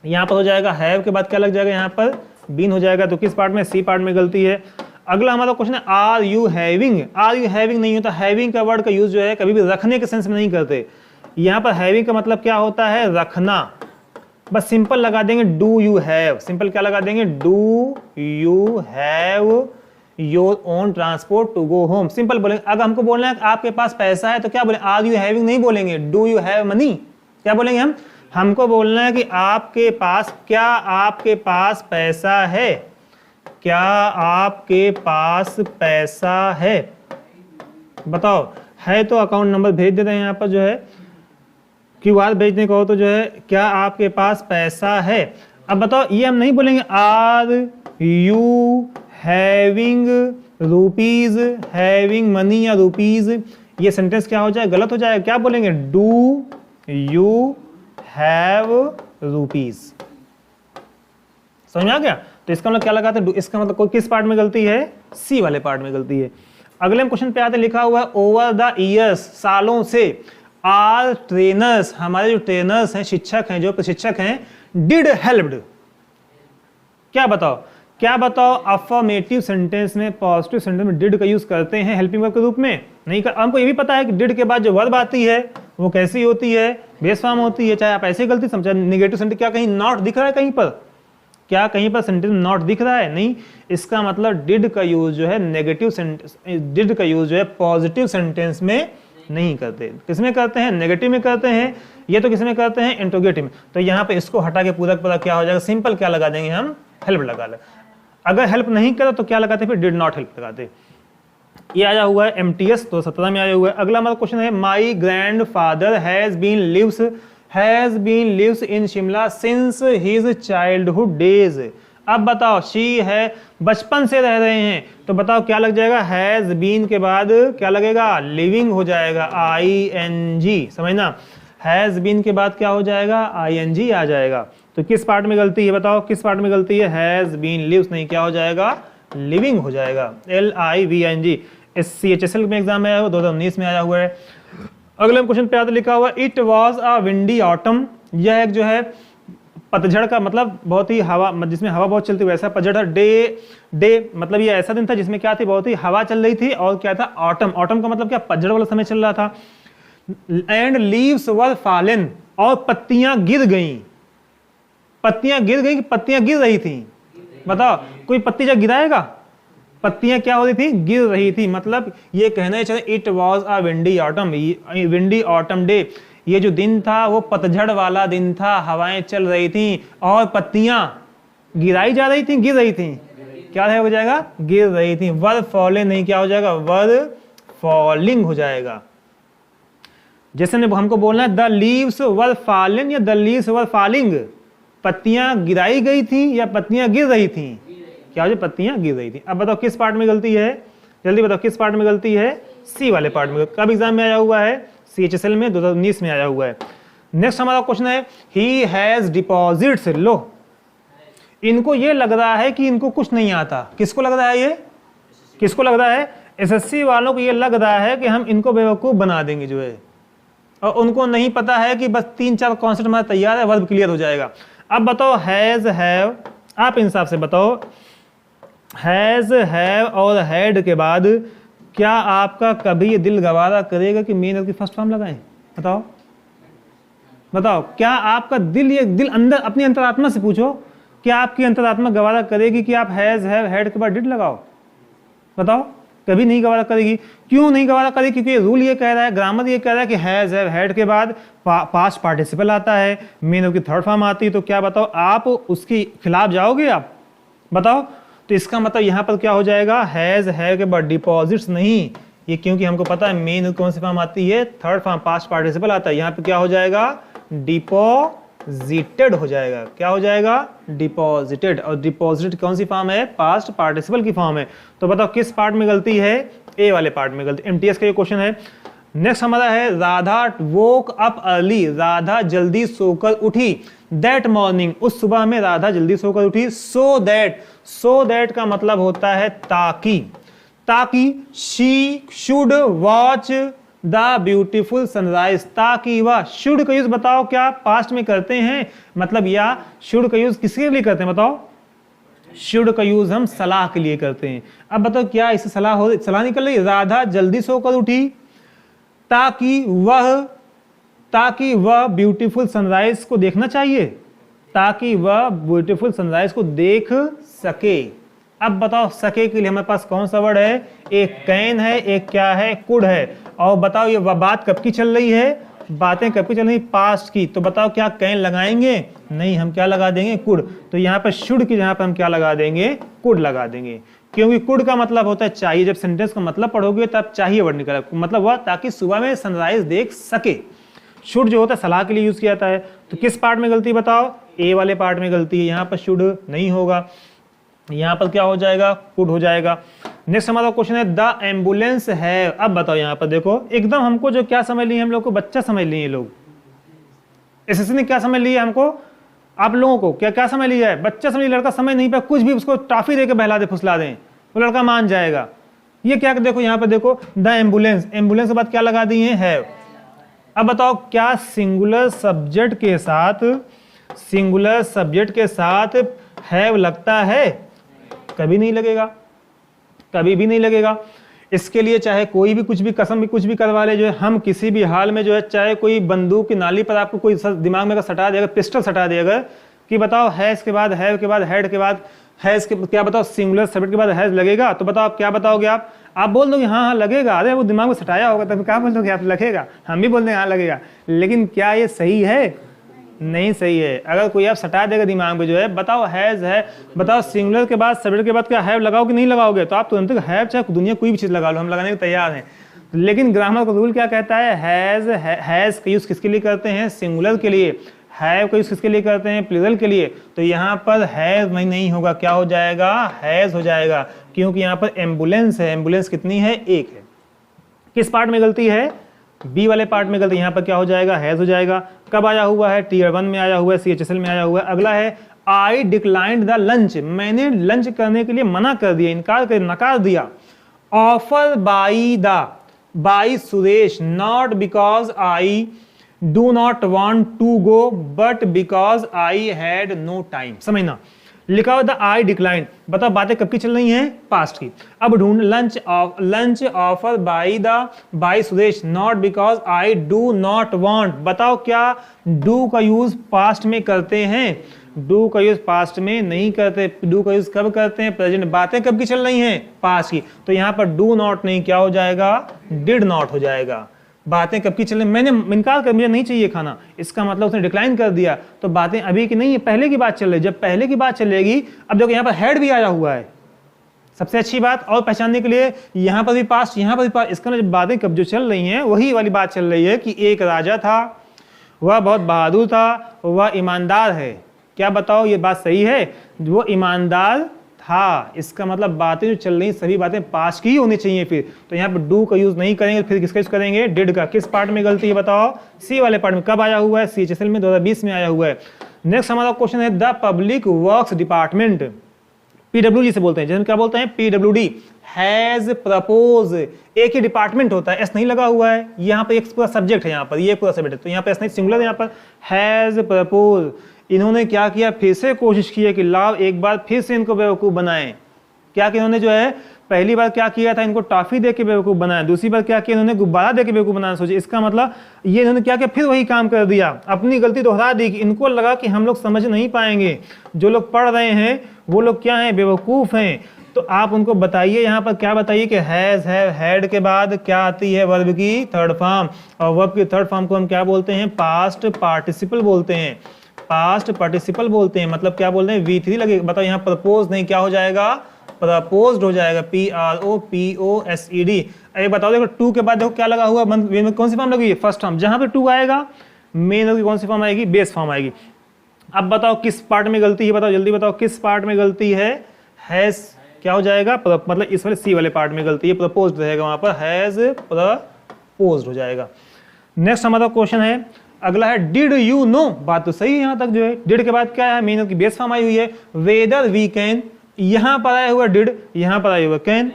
यहाँ पर हो जाएगा हैव के बाद क्या लग जाएगा? यहाँ पर बीन हो जाएगा। तो किस पार्ट में? सी पार्ट में गलती है। अगला हमारा क्वेश्चन है are you having. Are you having नहीं होता। हैविंग का वर्ड का यूज जो है कभी भी रखने के सेंस में नहीं करते। यहाँ पर हैविंग का मतलब क्या होता है? रखना। बस सिंपल लगा देंगे डू यू हैव। सिंपल क्या लगा देंगे? Do you have your own transport to go home. Simple बोलेंगे। अगर हमको बोलना है कि आपके पास पैसा है तो क्या बोले? आर यू हैविंग नहीं बोलेंगे, डू यू हैव मनी। क्या बोलेंगे हम? हमको बोलना है कि आपके पास, क्या आपके पास पैसा है? क्या आपके पास पैसा है? बताओ। है तो अकाउंट नंबर भेज देते हैं यहाँ पर जो है, क्यूआर भेजने को हो तो जो है क्या आपके पास पैसा है। अब बताओ, ये हम नहीं बोलेंगे are you having rupees, having money या रुपीज। ये सेंटेंस क्या हो जाए? गलत हो जाएगा। क्या बोलेंगे? Do you have rupees. समझ में आ गया? तो इसका मतलब क्या लगाते हैं, इसका मतलब कोई किस पार्ट में गलती है, सी वाले पार्ट में गलती है। अगले क्वेश्चन पे आते लिखा हुआ है ओवर द ईयर्स, सालों से, आर ट्रेनर्स, हमारे जो ट्रेनर्स हैं, शिक्षक हैं, जो प्रशिक्षक हैं, डिड हेल्प्ड। क्या बताओ, क्या बताओ, अफर्मेटिव सेंटेंस में, पॉजिटिव सेंटेंस में डिड का यूज करते हैं हेल्पिंग वर्ब के रूप में? नहीं कर, हमको ये भी पता है कि डिड के बाद जो वर्ब आती है वो कैसी होती है, बेस फॉर्म होती है। चाहे आप ऐसे गलती समझा, नेगेटिव सेंटेंस, क्या कहीं नॉट दिख रहा है कहीं पर, क्या कहीं पर सेंटेंस नॉट दिख रहा है? नहीं, इसका मतलब डिड का यूज जो है नेगेटिव सेंटेंस, डिड का यूज जो है पॉजिटिव सेंटेंस में नहीं करते। किसमें करते हैं, नेगेटिव में करते हैं। ये तो किसमें करते हैं, इंट्रोगेटिव में। तो यहाँ पे इसको हटा के पूरक पदा क्या हो जाएगा, सिंपल क्या लगा देंगे हम, हेल्प लगा ले। अगर हेल्प नहीं करा तो क्या लगाते, फिर डिड नॉट हेल्प लगाते। ये आया हुआ है MTS 2017 में आया हुआ है। अगला हमारा क्वेश्चन है my grandfather has been lives in Shimla since his childhood days. अब बताओ, शी है, बचपन से रह रहे हैं, तो बताओ क्या लग जाएगा, हैज बीन के बाद क्या लगेगा, लिविंग हो जाएगा, ING। समझना, हैज बीन के बाद क्या हो जाएगा, ING आ जाएगा। तो किस पार्ट में गलती है बताओ, किस पार्ट में गलती है, हैज बीन लिव्स नहीं, क्या हो जाएगा, लिविंग हो जाएगा, LIVING। इस CHSL में एग्जाम में आया हुआ, 2019 में आया हुआ है। अगले क्वेश्चन पे आता लिखा हुआ it was a windy autumn. यह एक जो है पतझड़ का मतलब बहुत ही हवा, जिसमें हवा बहुत चलती हुई, ऐसा पतझड़ था। डे मतलब ये ऐसा दिन था जिसमें क्या थी, बहुत ही हवा चल रही थी। और क्या था, ऑटम, ऑटम का मतलब क्या, पतझड़ वाला समय चल रहा था। एंड लीव्स वर फॉलन, और पत्तियां गिर गईं। पत्तियां गिर गई कि पत्तियां गिर रही थी, बताओ, कोई पत्ती जब गिराएगा, पत्तियां क्या हो रही थी, गिर रही थी। मतलब ये कहना चाहिए it was a windy autumn, windy autumn day. ये जो दिन था वो पतझड़ वाला दिन था, हवाएं चल रही थी और पत्तियां गिराई जा रही थी, गिर रही थी, क्या हो जाएगा, गिर रही थी। वर फॉलिंग नहीं, क्या हो जाएगा, वर फॉलिंग हो जाएगा। जैसे हमको बोलना है द लीव्स वर फॉलिंग या द लीव्स वर फॉलिंग, पत्तियां गिराई गई थी या पत्तियां गिर रही थी, क्या हो जाए, पत्तियां गिर रही थी। अब बताओ किस पार्ट में गलती है, जल्दी बताओ किस पार्ट में गलती है, सी वाले पार्ट में। कब एग्जाम में आया हुआ है, CHSL में 2019 में आया हुआ है। नेक्स्ट हमारा क्वेश्चन है ही हैज डिपॉजिट्स। लो, इनको ये लग रहा है कि इनको कुछ नहीं आता। किसको लग रहा है, ये किसको लग रहा है, SSC वालों को ये लग रहा है कि हम इनको बेवकूफ बना देंगे जो है, और उनको नहीं पता है कि बस 3-4 कॉन्सेप्ट हमारा तैयार है, वर्ब क्लियर हो जाएगा। अब बताओ हैज हैव, आप इंसाफ से बताओ, हैज हैव और हैड के बाद क्या आपका कभी ये दिल गवारा करेगा कि मेन की फर्स्ट फॉर्म लगाएं? बताओ बताओ, क्या आपका दिल, ये दिल अंदर अपनी अंतरात्मा से पूछो, क्या आपकी अंतरात्मा गवारा करेगी कि आप हैज हैव हैड के बाद डिड लगाओ? बताओ, कभी नहीं गवारा करेगी। क्यों नहीं गवारा करेगी? क्योंकि रूल ये कह रहा है, ग्रामर ये कह रहा है कि हैज हैव हैड के बाद पास्ट पार्टिसिपल आता है, मेन की थर्ड फॉर्म आती है। तो क्या बताओ, आप उसके खिलाफ जाओगे? आप बताओ। तो इसका मतलब यहाँ पर क्या हो जाएगा, हैज हैव के बाद डिपॉजिट्स नहीं, ये क्योंकि हमको पता है मेन कौन सी फॉर्म आती है, थर्ड फॉर्म, पास्ट पार्टिसिपल आता है। यहाँ पे क्या हो जाएगा, डिपॉजिटेड हो जाएगा। क्या हो जाएगा, डिपॉजिटेड। और डिपॉजिटेड कौन सी फॉर्म है, पास्ट पार्टिसिपल की फॉर्म है। तो बताओ किस पार्ट में गलती है, ए वाले पार्ट में गलती। MTS का ये क्वेश्चन है। नेक्स्ट हमारा है Radha woke up early. Radha जल्दी सोकर उठी। दैट मॉर्निंग, उस सुबह में राधा जल्दी सोकर उठी। सो दैट का मतलब होता है ताकि, ताकि she should watch the beautiful sunrise, ताकि वह, शुड का यूज बताओ क्या पास्ट में करते हैं, मतलब या शुड का यूज किसके लिए करते हैं बताओ, शुड का यूज हम सलाह के लिए करते हैं। अब बताओ क्या इससे सलाह निकल रही, राधा जल्दी सोकर उठी ताकि वह ब्यूटीफुल सनराइज को देखना चाहिए, ताकि वह ब्यूटीफुल सनराइज को देख सके। अब बताओ सके के लिए हमारे पास कौन सा वर्ड है, एक कैन है, एक क्या है, कुड है। और बताओ ये बात कब की चल रही है, बातें कब की चल रही, पास्ट की। तो बताओ क्या कैन लगाएंगे, नहीं, हम क्या लगा देंगे, कुड। तो यहाँ पर शुड की जगह पर हम क्या लगा देंगे, कुड लगा देंगे, क्योंकि कुड का मतलब होता है चाहिए। जब सेंटेंस का मतलब पढ़ोगे तब चाहिए वर्ड निकला, मतलब वह ताकि सुबह में सनराइज देख सके। शुड जो होता है सलाह के लिए यूज किया जाता है। तो किस पार्ट में गलती बताओ, ए वाले पार्ट में गलती है। यहाँ पर शुड नहीं होगा, यहाँ पर क्या हो जाएगा, कुड हो जाएगा। नेक्स्ट हमारा क्वेश्चन है द एम्बुलेंस है। अब बताओ यहाँ पर देखो, एकदम हमको जो क्या समझ लिए हम लोग को, बच्चा समझ लिए लोग, एसएससी ने क्या समझ लिया हमको, आप लोगों को क्या क्या समझ लिया है, बच्चा समझ, लड़का समझ नहीं पाया, कुछ भी उसको टॉफी दे के बहला दे फुसला दें वो लड़का मान जाएगा। ये क्या, देखो यहाँ पर देखो, द एम्बुलेंस, एम्बुलेंस के बाद क्या लगा दिए हैं, हैव। अब बताओ क्या सिंगुलर सब्जेक्ट के साथ हैव लगता है, कभी नहीं लगेगा, कभी भी नहीं लगेगा। इसके लिए चाहे कोई भी कुछ भी कसम भी कुछ भी करवा ले, जो है हम किसी भी हाल में जो है, चाहे कोई बंदूक की नाली पर आपको कोई दिमाग में अगर सटा देगा, पिस्टल सटा देगा कि बताओ हैज के बाद, हैव के बाद, हेड के बाद, हैज के क्या बताओ, सिंगुलर सब्जेक्ट के बाद हैज लगेगा, तो बताओ आप क्या बताओगे, आप बोल दोगे हाँ हाँ लगेगा, अरे वो दिमाग में सटाया होगा तब क्या बोल दोगे आप, लगेगा, हम भी बोल देंगे हाँ लगेगा। लेकिन क्या ये सही है, नहीं सही है। अगर कोई आप सटा देगा दिमाग में जो है, बताओ हैज है, बताओ सिंगुलर के बाद सब्जेक्ट के बाद क्या हैव लगाओ कि नहीं लगाओगे, तो आप तुरंत हैव चाहे दुनिया कोई भी चीज़ लगा लो, हम लगाने को तैयार हैं। लेकिन ग्रामर का रूल क्या कहता है, हैज का यूज़ किसके लिए करते हैं, सिंगुलर के लिए, हैव का यूज़ किसके लिए करते हैं, प्लूरल के लिए। तो यहाँ पर हैव नहीं होगा, क्या हो जाएगा, हैज हो जाएगा, क्योंकि यहाँ पर एम्बुलेंस है, एम्बुलेंस कितनी है, एक है। किस पार्ट में गलती है, बी वाले पार्ट में गलती, यहाँ पर क्या हो जाएगा, हैज हो जाएगा। कब आया हुआ है, टीयर 1 में आया हुआ है, CHSL में आया हुआ है। अगला है आई डिक्लाइंड द लंच, मैंने लंच करने के लिए मना कर दिया, नकार दिया। Offer by Suresh, not because I do not want to go but because I had no time. समझना, लिखा हुआ द आई डिक्लाइन, बताओ बातें कब की चल रही हैं, पास्ट की। अब ढूंढ, lunch offer by Suresh not because I do not want, बताओ क्या डू का यूज पास्ट में करते हैं, डू का यूज पास्ट में नहीं करते, डू का यूज कब करते हैं, प्रेजेंट। बातें कब की चल रही हैं, पास्ट की, तो यहाँ पर डू नॉट नहीं, क्या हो जाएगा, डिड नॉट हो जाएगा। बातें कब की चल रही, मैंने इनकार कर, मुझे नहीं चाहिए खाना, इसका मतलब उसने डिक्लाइन कर दिया, तो बातें अभी की नहीं है, पहले की बात चल रही। जब पहले की बात चलेगी, अब देखो यहाँ पर हैड भी आया हुआ है, सबसे अच्छी बात और पहचानने के लिए, यहाँ पर भी पास्ट, यहाँ पर भी पास्ट, इसका मतलब बातें कब जो चल रही हैं वही वाली बात चल रही है कि एक राजा था, वह बहुत बहादुर था, वह ईमानदार है। क्या बताओ ये बात सही है, वो ईमानदार था, इसका मतलब बातें जो चल रही सभी बातें पास्ट की ही होनी चाहिए। फिर तो यहाँ पर डू का यूज नहीं करेंगे, फिर किसका यूज करेंगे, डिड का। किस पार्ट में गलती है बताओ, सी वाले पार्ट में। कब आया हुआ है, CHSL में 2020 में आया हुआ है। नेक्स्ट हमारा क्वेश्चन है the public works department, PWD से बोलते हैं, जैसे क्या बोलते हैं, PWD हैज प्रपोज, एक ही डिपार्टमेंट होता है, एस नहीं लगा हुआ है, यहाँ पर एक पूरा सब्जेक्ट है, यहाँ पर ये पूरा सब्जेक्ट है, तो यहाँ पर एस नहीं, सिंगुलर है, यहाँ पर हैज प्रपोज। इन्होंने क्या किया, फिर से कोशिश की है कि लाभ एक बार फिर से इनको बेवकूफ़ बनाएं। क्या कि इन्होंने जो है पहली बार क्या किया था, इनको टॉफी दे के बेवकूफ़ बनाया, दूसरी बार क्या किया, इन्होंने गुब्बारा दे के बेवकूफ़ बनाना सोचे। इसका मतलब ये इन्होंने क्या किया, फिर वही काम कर दिया, अपनी गलती दोहरा दी कि इनको लगा कि हम लोग समझ नहीं पाएंगे, जो लोग पढ़ रहे हैं वो लोग क्या हैं, बेवकूफ़ हैं। तो आप उनको बताइए, यहाँ पर क्या बताइए कि हैज़, हैव, हैड के बाद क्या आती है, वर्ब की थर्ड फॉर्म, और वर्ब की थर्ड फॉर्म को हम क्या बोलते हैं, पास्ट पार्टिसिपल बोलते हैं, पास्ट पार्टिसिपल बोलते हैं। मतलब क्या बोल रहे हैं, V3 लगेगा। बताओ यहाँ प्रपोज नहीं, क्या हो जाएगा, प्रपोज्ड हो जाएगा, PROPOSED। अरे बताओ, देखो टू के बाद देखो क्या लगा हुआ, में कौन सी फॉर्म लगी है, फर्स्ट फॉर्म। जहां पे टू आएगा मेन की कौन सी फॉर्म आएगी, बेस फॉर्म आएगी। अब बताओ किस पार्ट में गलती है, बताओ जल्दी बताओ किस पार्ट में गलती है, हैज क्या हो जाएगा, मतलब इस वाले सी वाले पार्ट में गलती है, प्रपोज्ड रहेगा, वहां पर हैज प्रपोज्ड हो जाएगा। नेक्स्ट हमारा क्वेश्चन है, अगला है डिड यू नो, बात तो सही है यहाँ तक जो है। डिड के बाद क्या है, मेन की बेस फॉर्म आई हुई है, वेदर वी कैन, यहाँ पर आया हुआ डिड, यहाँ पर आया हुआ कैन,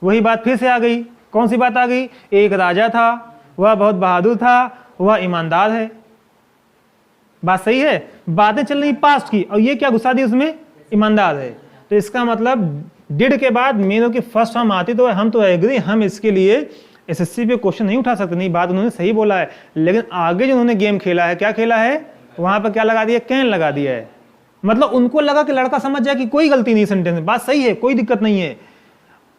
वही बात फिर से आ गई। कौन सी बात आ गई, एक राजा था, वह बहुत बहादुर था, वह ईमानदार है। बात सही है, बातें चल रही पास्ट की, और ये क्या घुसा दी उसमें, ईमानदार है। तो इसका मतलब डिड के बाद मेन की फर्स्ट फॉर्म आती तो हम तो एग्री, हम इसके लिए एसएससी पे क्वेश्चन नहीं उठा सकते। नहीं, बात उन्होंने सही बोला है, लेकिन आगे जो उन्होंने गेम खेला है, क्या खेला है, वहां पर क्या लगा दिया, कैन लगा दिया है। मतलब उनको लगा कि लड़का समझ जाए कि कोई गलती नहीं सेंटेंस में, बात सही है, कोई दिक्कत नहीं है।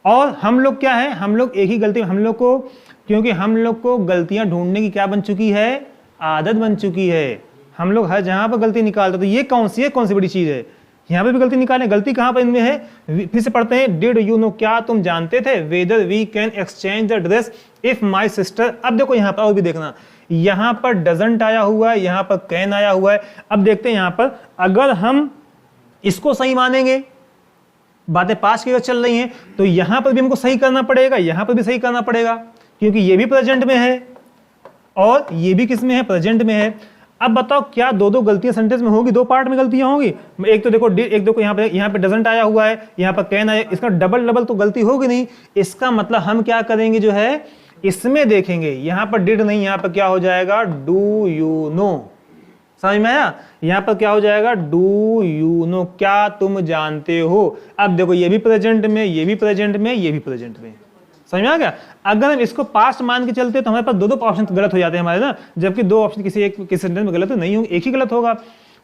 और हम लोग क्या है, हम लोग एक ही गलती, हम लोग को, क्योंकि हम लोग को गलतियां ढूंढने की क्या बन चुकी है, आदत बन चुकी है। हम लोग हर जहां पर गलती निकालते, तो ये कौन सी बड़ी चीज है, यहाँ पे भी गलती निकालें। गलती कहाँ पर इनमें है, फिर से पढ़ते हैं, डिड यू नो, क्या तुम जानते थे, whether we can exchange the dress if my sister. अब देखो यहाँ पर और भी देखना, यहाँ पर डजंट आया हुआ है, यहाँ पर कैन आया हुआ है। अब देखते हैं यहाँ पर, अगर हम इसको सही मानेंगे, बातें पास्ट की चल रही हैं, तो यहाँ पर भी हमको सही करना पड़ेगा, यहाँ पर भी सही करना पड़ेगा, क्योंकि ये भी प्रेजेंट में है और ये भी किस में है, प्रेजेंट में है। अब बताओ क्या दो दो गलतियां सेंटेंस में होगी, दो पार्ट में गलतियां होंगी? एक तो देखो एक देखो यहाँ पे डजंट आया हुआ है, यहाँ पर कैन आया, इसका डबल डबल तो गलती होगी नहीं। इसका मतलब हम क्या करेंगे जो है इसमें देखेंगे, यहाँ पर डिड नहीं, यहाँ पर क्या हो जाएगा डू यू नो। समझ में आया? यहाँ पर क्या हो जाएगा डू यू नो, क्या तुम जानते हो। अब देखो ये भी प्रेजेंट में, ये भी प्रेजेंट में, ये भी प्रेजेंट में। समझ में आ गया? अगर हम इसको पास्ट मान के चलते तो हमारे पास दो दो ऑप्शन गलत हो जाते हैं हमारे ना, जबकि दो ऑप्शन किसी सेंटेंस में गलत नहीं होंगे, एक ही गलत होगा।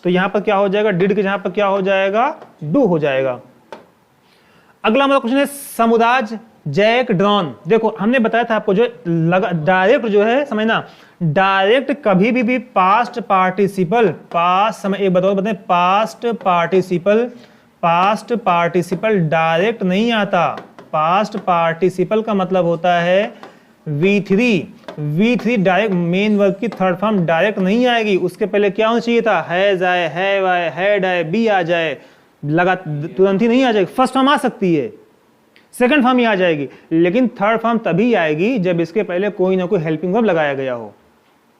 तो यहाँ पर क्या हो जाएगा डिड के जहां पर क्या हो जाएगा डू हो जाएगा। अगला हमारा क्वेश्चन है समुदाज जैक ड्रॉन। देखो हमने बताया था आपको जो डायरेक्ट जो है समझना, डायरेक्ट कभी भी पास्ट पार्टिसिपल, पास्ट समय एक बताओ पास्ट पार्टिसिपल डायरेक्ट नहीं आता। पास्ट पार्टिसिपल का मतलब होता है V3 डायरेक्ट मेन वर्ब की थर्ड फॉर्म डायरेक्ट नहीं आएगी, उसके पहले क्या होना चाहिए था हैज आए, हैव आए, हैड आए, बी आ जाए, लगा तुरंत ही नहीं आ जाएगी। फर्स्ट फॉर्म आ सकती है, सेकंड फॉर्म ही आ जाएगी, लेकिन थर्ड फॉर्म तभी आएगी जब इसके पहले कोई ना कोई हेल्पिंग वर्ब लगाया गया हो,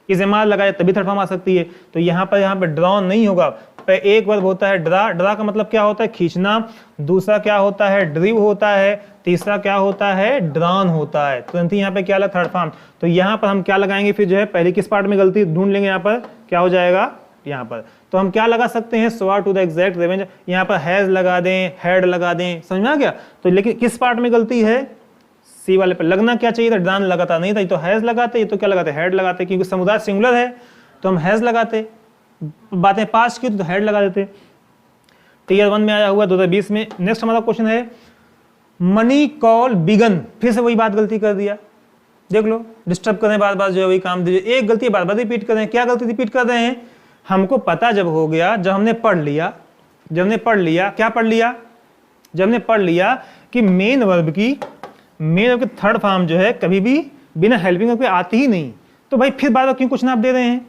इस्तेमाल लगाया तभी थर्ड फॉर्म आ सकती है। तो यहाँ पर ड्रॉन नहीं होगा। एक वर्ब होता है ड्रा, ड्रा का मतलब क्या होता है खींचना, दूसरा क्या होता है ड्रीव होता है, तीसरा क्या होता है ड्रॉन होता है। तुरंत ही यहाँ पे क्या लगा थर्ड फॉर्म। तो यहाँ पर हम क्या लगाएंगे फिर जो है पहले किस पार्ट में गलती ढूंढ लेंगे, यहाँ पर क्या हो जाएगा यहाँ पर। तो हम क्या लगा सकते हैं स्वार टू द एग्जैक्ट रेवेंज, यहाँ पर हैज लगा दें, हैड लगा दें, समझ में आ गया। तो लेकिन किस पार्ट में गलती है सी वाले पे, लगना क्या चाहिए था ड्रॉन लगाता नहीं था, ये तो हैज लगाते, ये तो क्या लगाते हेड लगाते, क्योंकि समुदाय सिंगुलर है तो हम हैज लगाते, बातें पास की तो हेड लगा देते। टीयर 1 में आया हुआ 2020 में। नेक्स्ट हमारा क्वेश्चन है मनी कॉल बिगन, फिर से वही बात गलती कर दिया, देख लो डिस्टर्ब करें बार बार जो है वही काम दीजिए, एक गलती बार बार रिपीट कर रहे हैं। क्या गलती रिपीट कर रहे हैं? हमको पता जब हो गया, जब हमने पढ़ लिया क्या पढ़ लिया, जब हमने पढ़ लिया कि मेन वर्ब की थर्ड फॉर्म जो है कभी भी बिना हेल्पिंग वर्ब के आती ही नहीं, तो भाई फिर बार बार क्यों क्वेश्चन आप दे रहे हैं?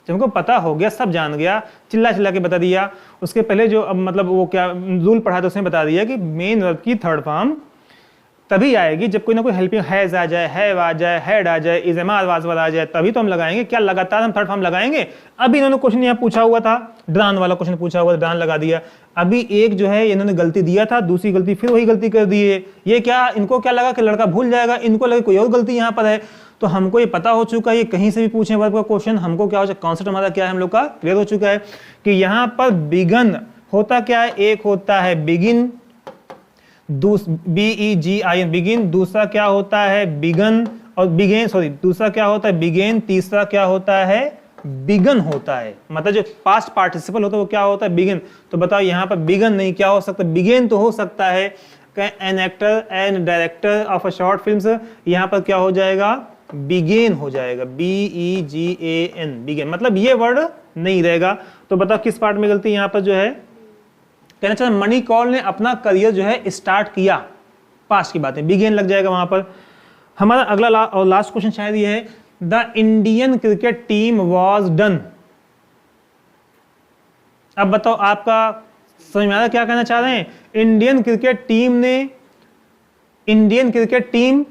जब हमको पता हो गया, सब जान गया, चिल्ला चिल्ला के बता दिया, उसके पहले जो अब मतलब वो क्या रूल पढ़ा था उसने बता दिया कि मेन वर्ब की थर्ड फॉर्म तभी आएगी जब कोई ना कोई हेल्पिंग हैज आ जाए, हैव आ जाए, हैड आ जाए, इज एम आर वाज आ जाए, तभी तो हम लगाएंगे। क्या लगातार हम थर्ड फॉर्म लगाएंगे? अभी इन्होंने क्वेश्चन यहाँ पूछा हुआ था, ड्रॉन वाला क्वेश्चन पूछा हुआ था, ड्रॉन लगा दिया। अभी एक जो है इन्होंने गलती दिया था, दूसरी गलती फिर वही गलती कर दी है। ये क्या इनको क्या लगा कि लड़का भूल जाएगा, इनको लगा कोई और गलती यहाँ पर है। तो हमको ये पता हो चुका है, ये कहीं से भी पूछे वर्ब का क्वेश्चन, हमको क्या हो जाए कॉन्सेप्ट हमारा क्या है हम लोग का क्लियर हो चुका है कि यहाँ पर बिगन होता क्या है, एक होता है बिगिन, BEGIN बिगिन, दूसरा क्या होता है बिगन और बिगेन, सॉरी दूसरा क्या होता है बिगेन, तीसरा क्या होता है बिगन होता है। मतलब जो पास्ट पार्टिसिपल होता है वो क्या होता है बिगिन। तो बताओ यहाँ पर बिगन नहीं, क्या हो सकता है बिगेन तो हो सकता है। An actor and director of a short film, यहाँ पर क्या हो जाएगा बिगेन हो जाएगा, BEGAN बिगेन, मतलब ये वर्ड नहीं रहेगा। तो बताओ किस पार्ट में गलती यहाँ पर जो है कहना चाहते मनी कॉल ने अपना करियर जो है स्टार्ट किया, पास्ट की बातें बिगेन लग जाएगा वहां पर। हमारा अगला और लास्ट क्वेश्चन शायद ये है the Indian cricket team was done. अब बताओ आपका समझ में आ रहा क्या कहना चाह रहे हैं? इंडियन क्रिकेट टीम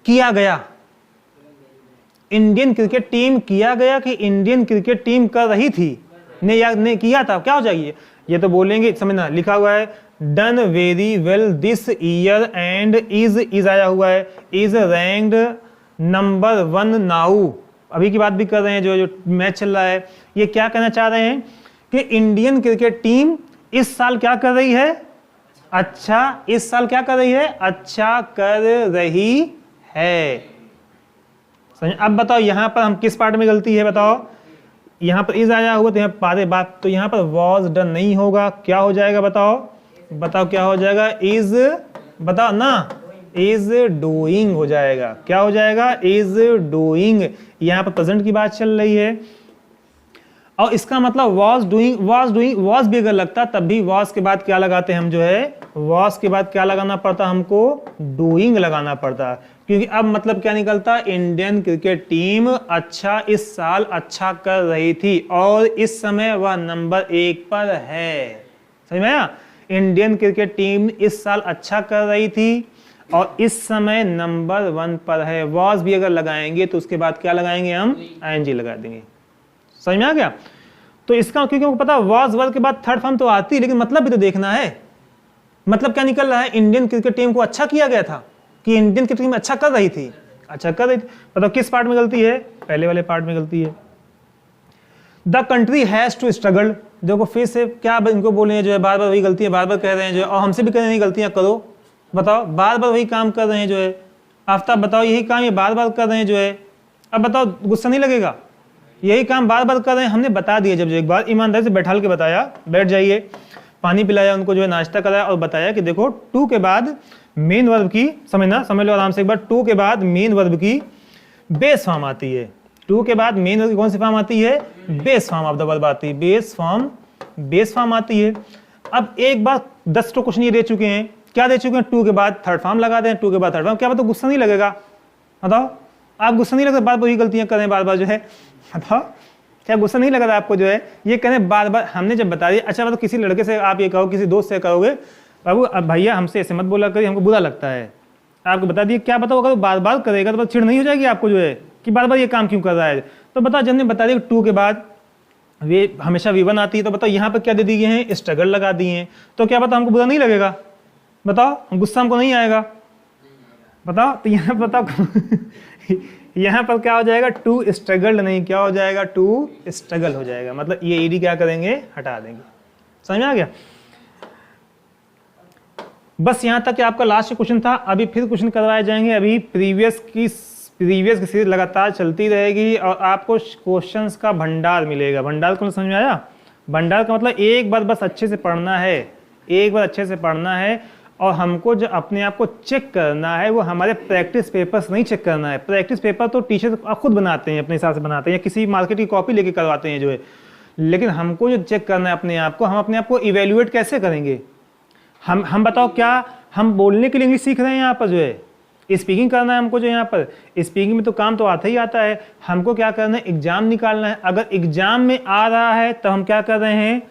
किया गया, इंडियन क्रिकेट टीम किया गया कि इंडियन क्रिकेट टीम कर रही थी, ने किया था, क्या हो जाएगी ये तो बोलेंगे समझना। लिखा हुआ है done very well this year and is आया हुआ है, इज रैंक्ड नंबर 1 नाउ। अभी की बात भी कर रहे हैं, जो मैच चल रहा है। ये क्या कहना चाह रहे हैं कि इंडियन क्रिकेट टीम इस साल क्या कर रही है, अच्छा इस साल क्या कर रही है, अच्छा कर रही है। अब बताओ यहां पर हम किस पार्ट में गलती है बताओ? यहां पर इज आया हुआ तो यहाँ पारे बात, तो यहां पर वॉज डन नहीं होगा, क्या हो जाएगा बताओ क्या हो जाएगा? इज बताओ ना, इज डूइंग हो जाएगा। क्या हो जाएगा? Is doing. यहां पर प्रेजेंट की बात चल रही है और इसका मतलब वॉज डूइंग वॉज भी अगर लगता तब भी वॉज के बाद क्या लगाते हैं हम, जो है वॉज के बाद क्या लगाना पड़ता हमको, डूइंग लगाना पड़ता। क्योंकि अब मतलब क्या निकलता, इंडियन क्रिकेट टीम अच्छा इस साल अच्छा कर रही थी और इस समय वह नंबर 1 पर है। समझ में आया? इंडियन क्रिकेट टीम इस साल अच्छा कर रही थी और इस समय नंबर 1 पर है। वॉज भी अगर लगाएंगे तो उसके बाद क्या लगाएंगे हम, ING लगा देंगे। समझ में आ गया? तो इसका क्योंकि हमको पता वाज वर्ब के बाद थर्ड फॉर्म तो आती है, लेकिन मतलब भी तो देखना है। मतलब क्या निकल रहा है? इंडियन क्रिकेट टीम को अच्छा किया गया था कि इंडियन क्रिकेट टीम अच्छा कर रही थी, अच्छा कर रही थी। बताओ किस पार्ट में गलती है? पहले वाले पार्ट में गलती है। The country has to struggle, देखो फिर से क्या इनको बोले हैं जो है, बार बार वही गलती है, बार बार कह रहे हैं जो है, और हमसे भी कह रहे हैं गलतियां करो। बताओ बार बार वही काम कर रहे हैं जो है, आफ्ताब बताओ यही काम ये बार बार कर रहे हैं जो है। अब बताओ गुस्सा नहीं लगेगा? यही काम बार बार कर रहे हैं, हमने बता दिया, जब जो एक बार ईमानदारी से बैठाल के बताया, बैठ जाइए, पानी पिलाया उनको, जो है नाश्ता कराया और बताया कि देखो टू के बाद मेन वर्ब की, समझना, समझ लो आराम से एक बार, टू के बाद मेन वर्ब की बेस फॉर्म आती है। टू के बाद मेन वर्ब की कौन सी फॉर्म आती है? Base form of the verb आती है, बेस फॉर्म आती है। अब एक बार 10 तो क्वेश्चन ये दे चुके हैं, क्या दे चुके हैं? टू के बाद थर्ड फॉर्म लगा दें, टू के बाद थर्ड फॉर्म, क्या बताओ गुस्सा नहीं लगेगा? बताओ आप गुस्सा नहीं लगता बार बार वही गलतियां करें बार बार जो है? बताओ क्या गुस्सा नहीं लग रहा आपको जो है ये करें बार बार? हमने जब बता दिया, अच्छा मतलब किसी लड़के से आप ये कहो, किसी दोस्त से कहोगे बाबू अब भैया हमसे ऐसे मत बोला करिए, हमको बुरा लगता है, आपको बता दिए, क्या बताओ अगर बार बार करेगा तो चिढ़ नहीं हो जाएगी आपको जो है कि बार बार ये काम क्यों कर रहा है? तो बताओ जब हमने बता दिया टू के बाद वे हमेशा V1 आती है, तो बताओ यहाँ पर क्या दे दिए हैं? स्ट्रगल लगा दिए हैं, तो क्या बताओ हमको बुरा नहीं लगेगा? बताओ गुस्सा हमको नहीं आएगा? बताओ तो यहाँ बताओ यहाँ पर क्या हो जाएगा? टू स्ट्रगल नहीं, क्या हो जाएगा? टू स्ट्रगल हो जाएगा, मतलब ये ईडी क्या करेंगे? हटा देंगे। समझ में आ गया? बस यहाँ तक कि आपका लास्ट क्वेश्चन था, अभी फिर क्वेश्चन करवाए जाएंगे। अभी प्रीवियस की सीरीज लगातार चलती रहेगी और आपको क्वेश्चंस का भंडार मिलेगा। भंडार को समझ में आया? भंडार का मतलब एक बार बस अच्छे से पढ़ना है, एक बार अच्छे से पढ़ना है, और हमको जो अपने आप को चेक करना है वो हमारे प्रैक्टिस पेपर्स नहीं चेक करना है। प्रैक्टिस पेपर तो टीचर खुद बनाते हैं, अपने हिसाब से बनाते हैं, या किसी मार्केट की कॉपी लेके करवाते हैं जो है, लेकिन हमको जो चेक करना है अपने आप को, हम अपने आप को इवेल्युएट कैसे करेंगे? हम बताओ क्या हम बोलने के लिए इंग्लिश सीख रहे हैं यहाँ पर जो है, स्पीकिंग करना है हमको जो यहाँ पर, स्पीकिंग में तो काम तो आता ही आता है, हमको क्या करना है? एग्जाम निकालना है। अगर एग्जाम में आ रहा है तो हम क्या कर रहे हैं?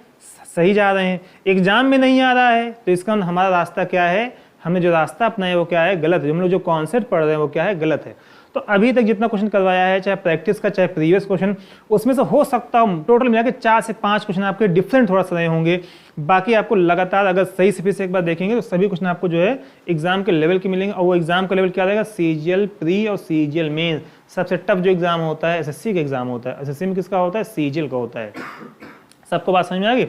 सही जा रहे हैं। एग्जाम में नहीं आ रहा है तो इसका हमारा रास्ता क्या है? हमने जो रास्ता अपनाया वो क्या है? गलत है। हम लोग जो कॉन्सेप्ट पढ़ रहे हैं वो क्या है? गलत है। तो अभी तक जितना क्वेश्चन करवाया है, चाहे प्रैक्टिस का चाहे प्रीवियस क्वेश्चन, उसमें से हो सकता है टोटल मिला के 4 से 5 क्वेश्चन आपके डिफरेंट थोड़ा सा रहे होंगे। बाकी आपको लगातार अगर सही से फिर से एक बार देखेंगे तो सभी क्वेश्चन आपको जो है एग्जाम के लेवल के मिलेंगे, और वो एग्जाम का लेवल क्या रहेगा? सीजीएल प्री और सीजीएल मेन। सबसे टफ जो एग्जाम होता है एसएससी का एग्जाम होता है। एसएससी में किसका होता है? सीजीएल का होता है। सबको बात समझ में आ गई?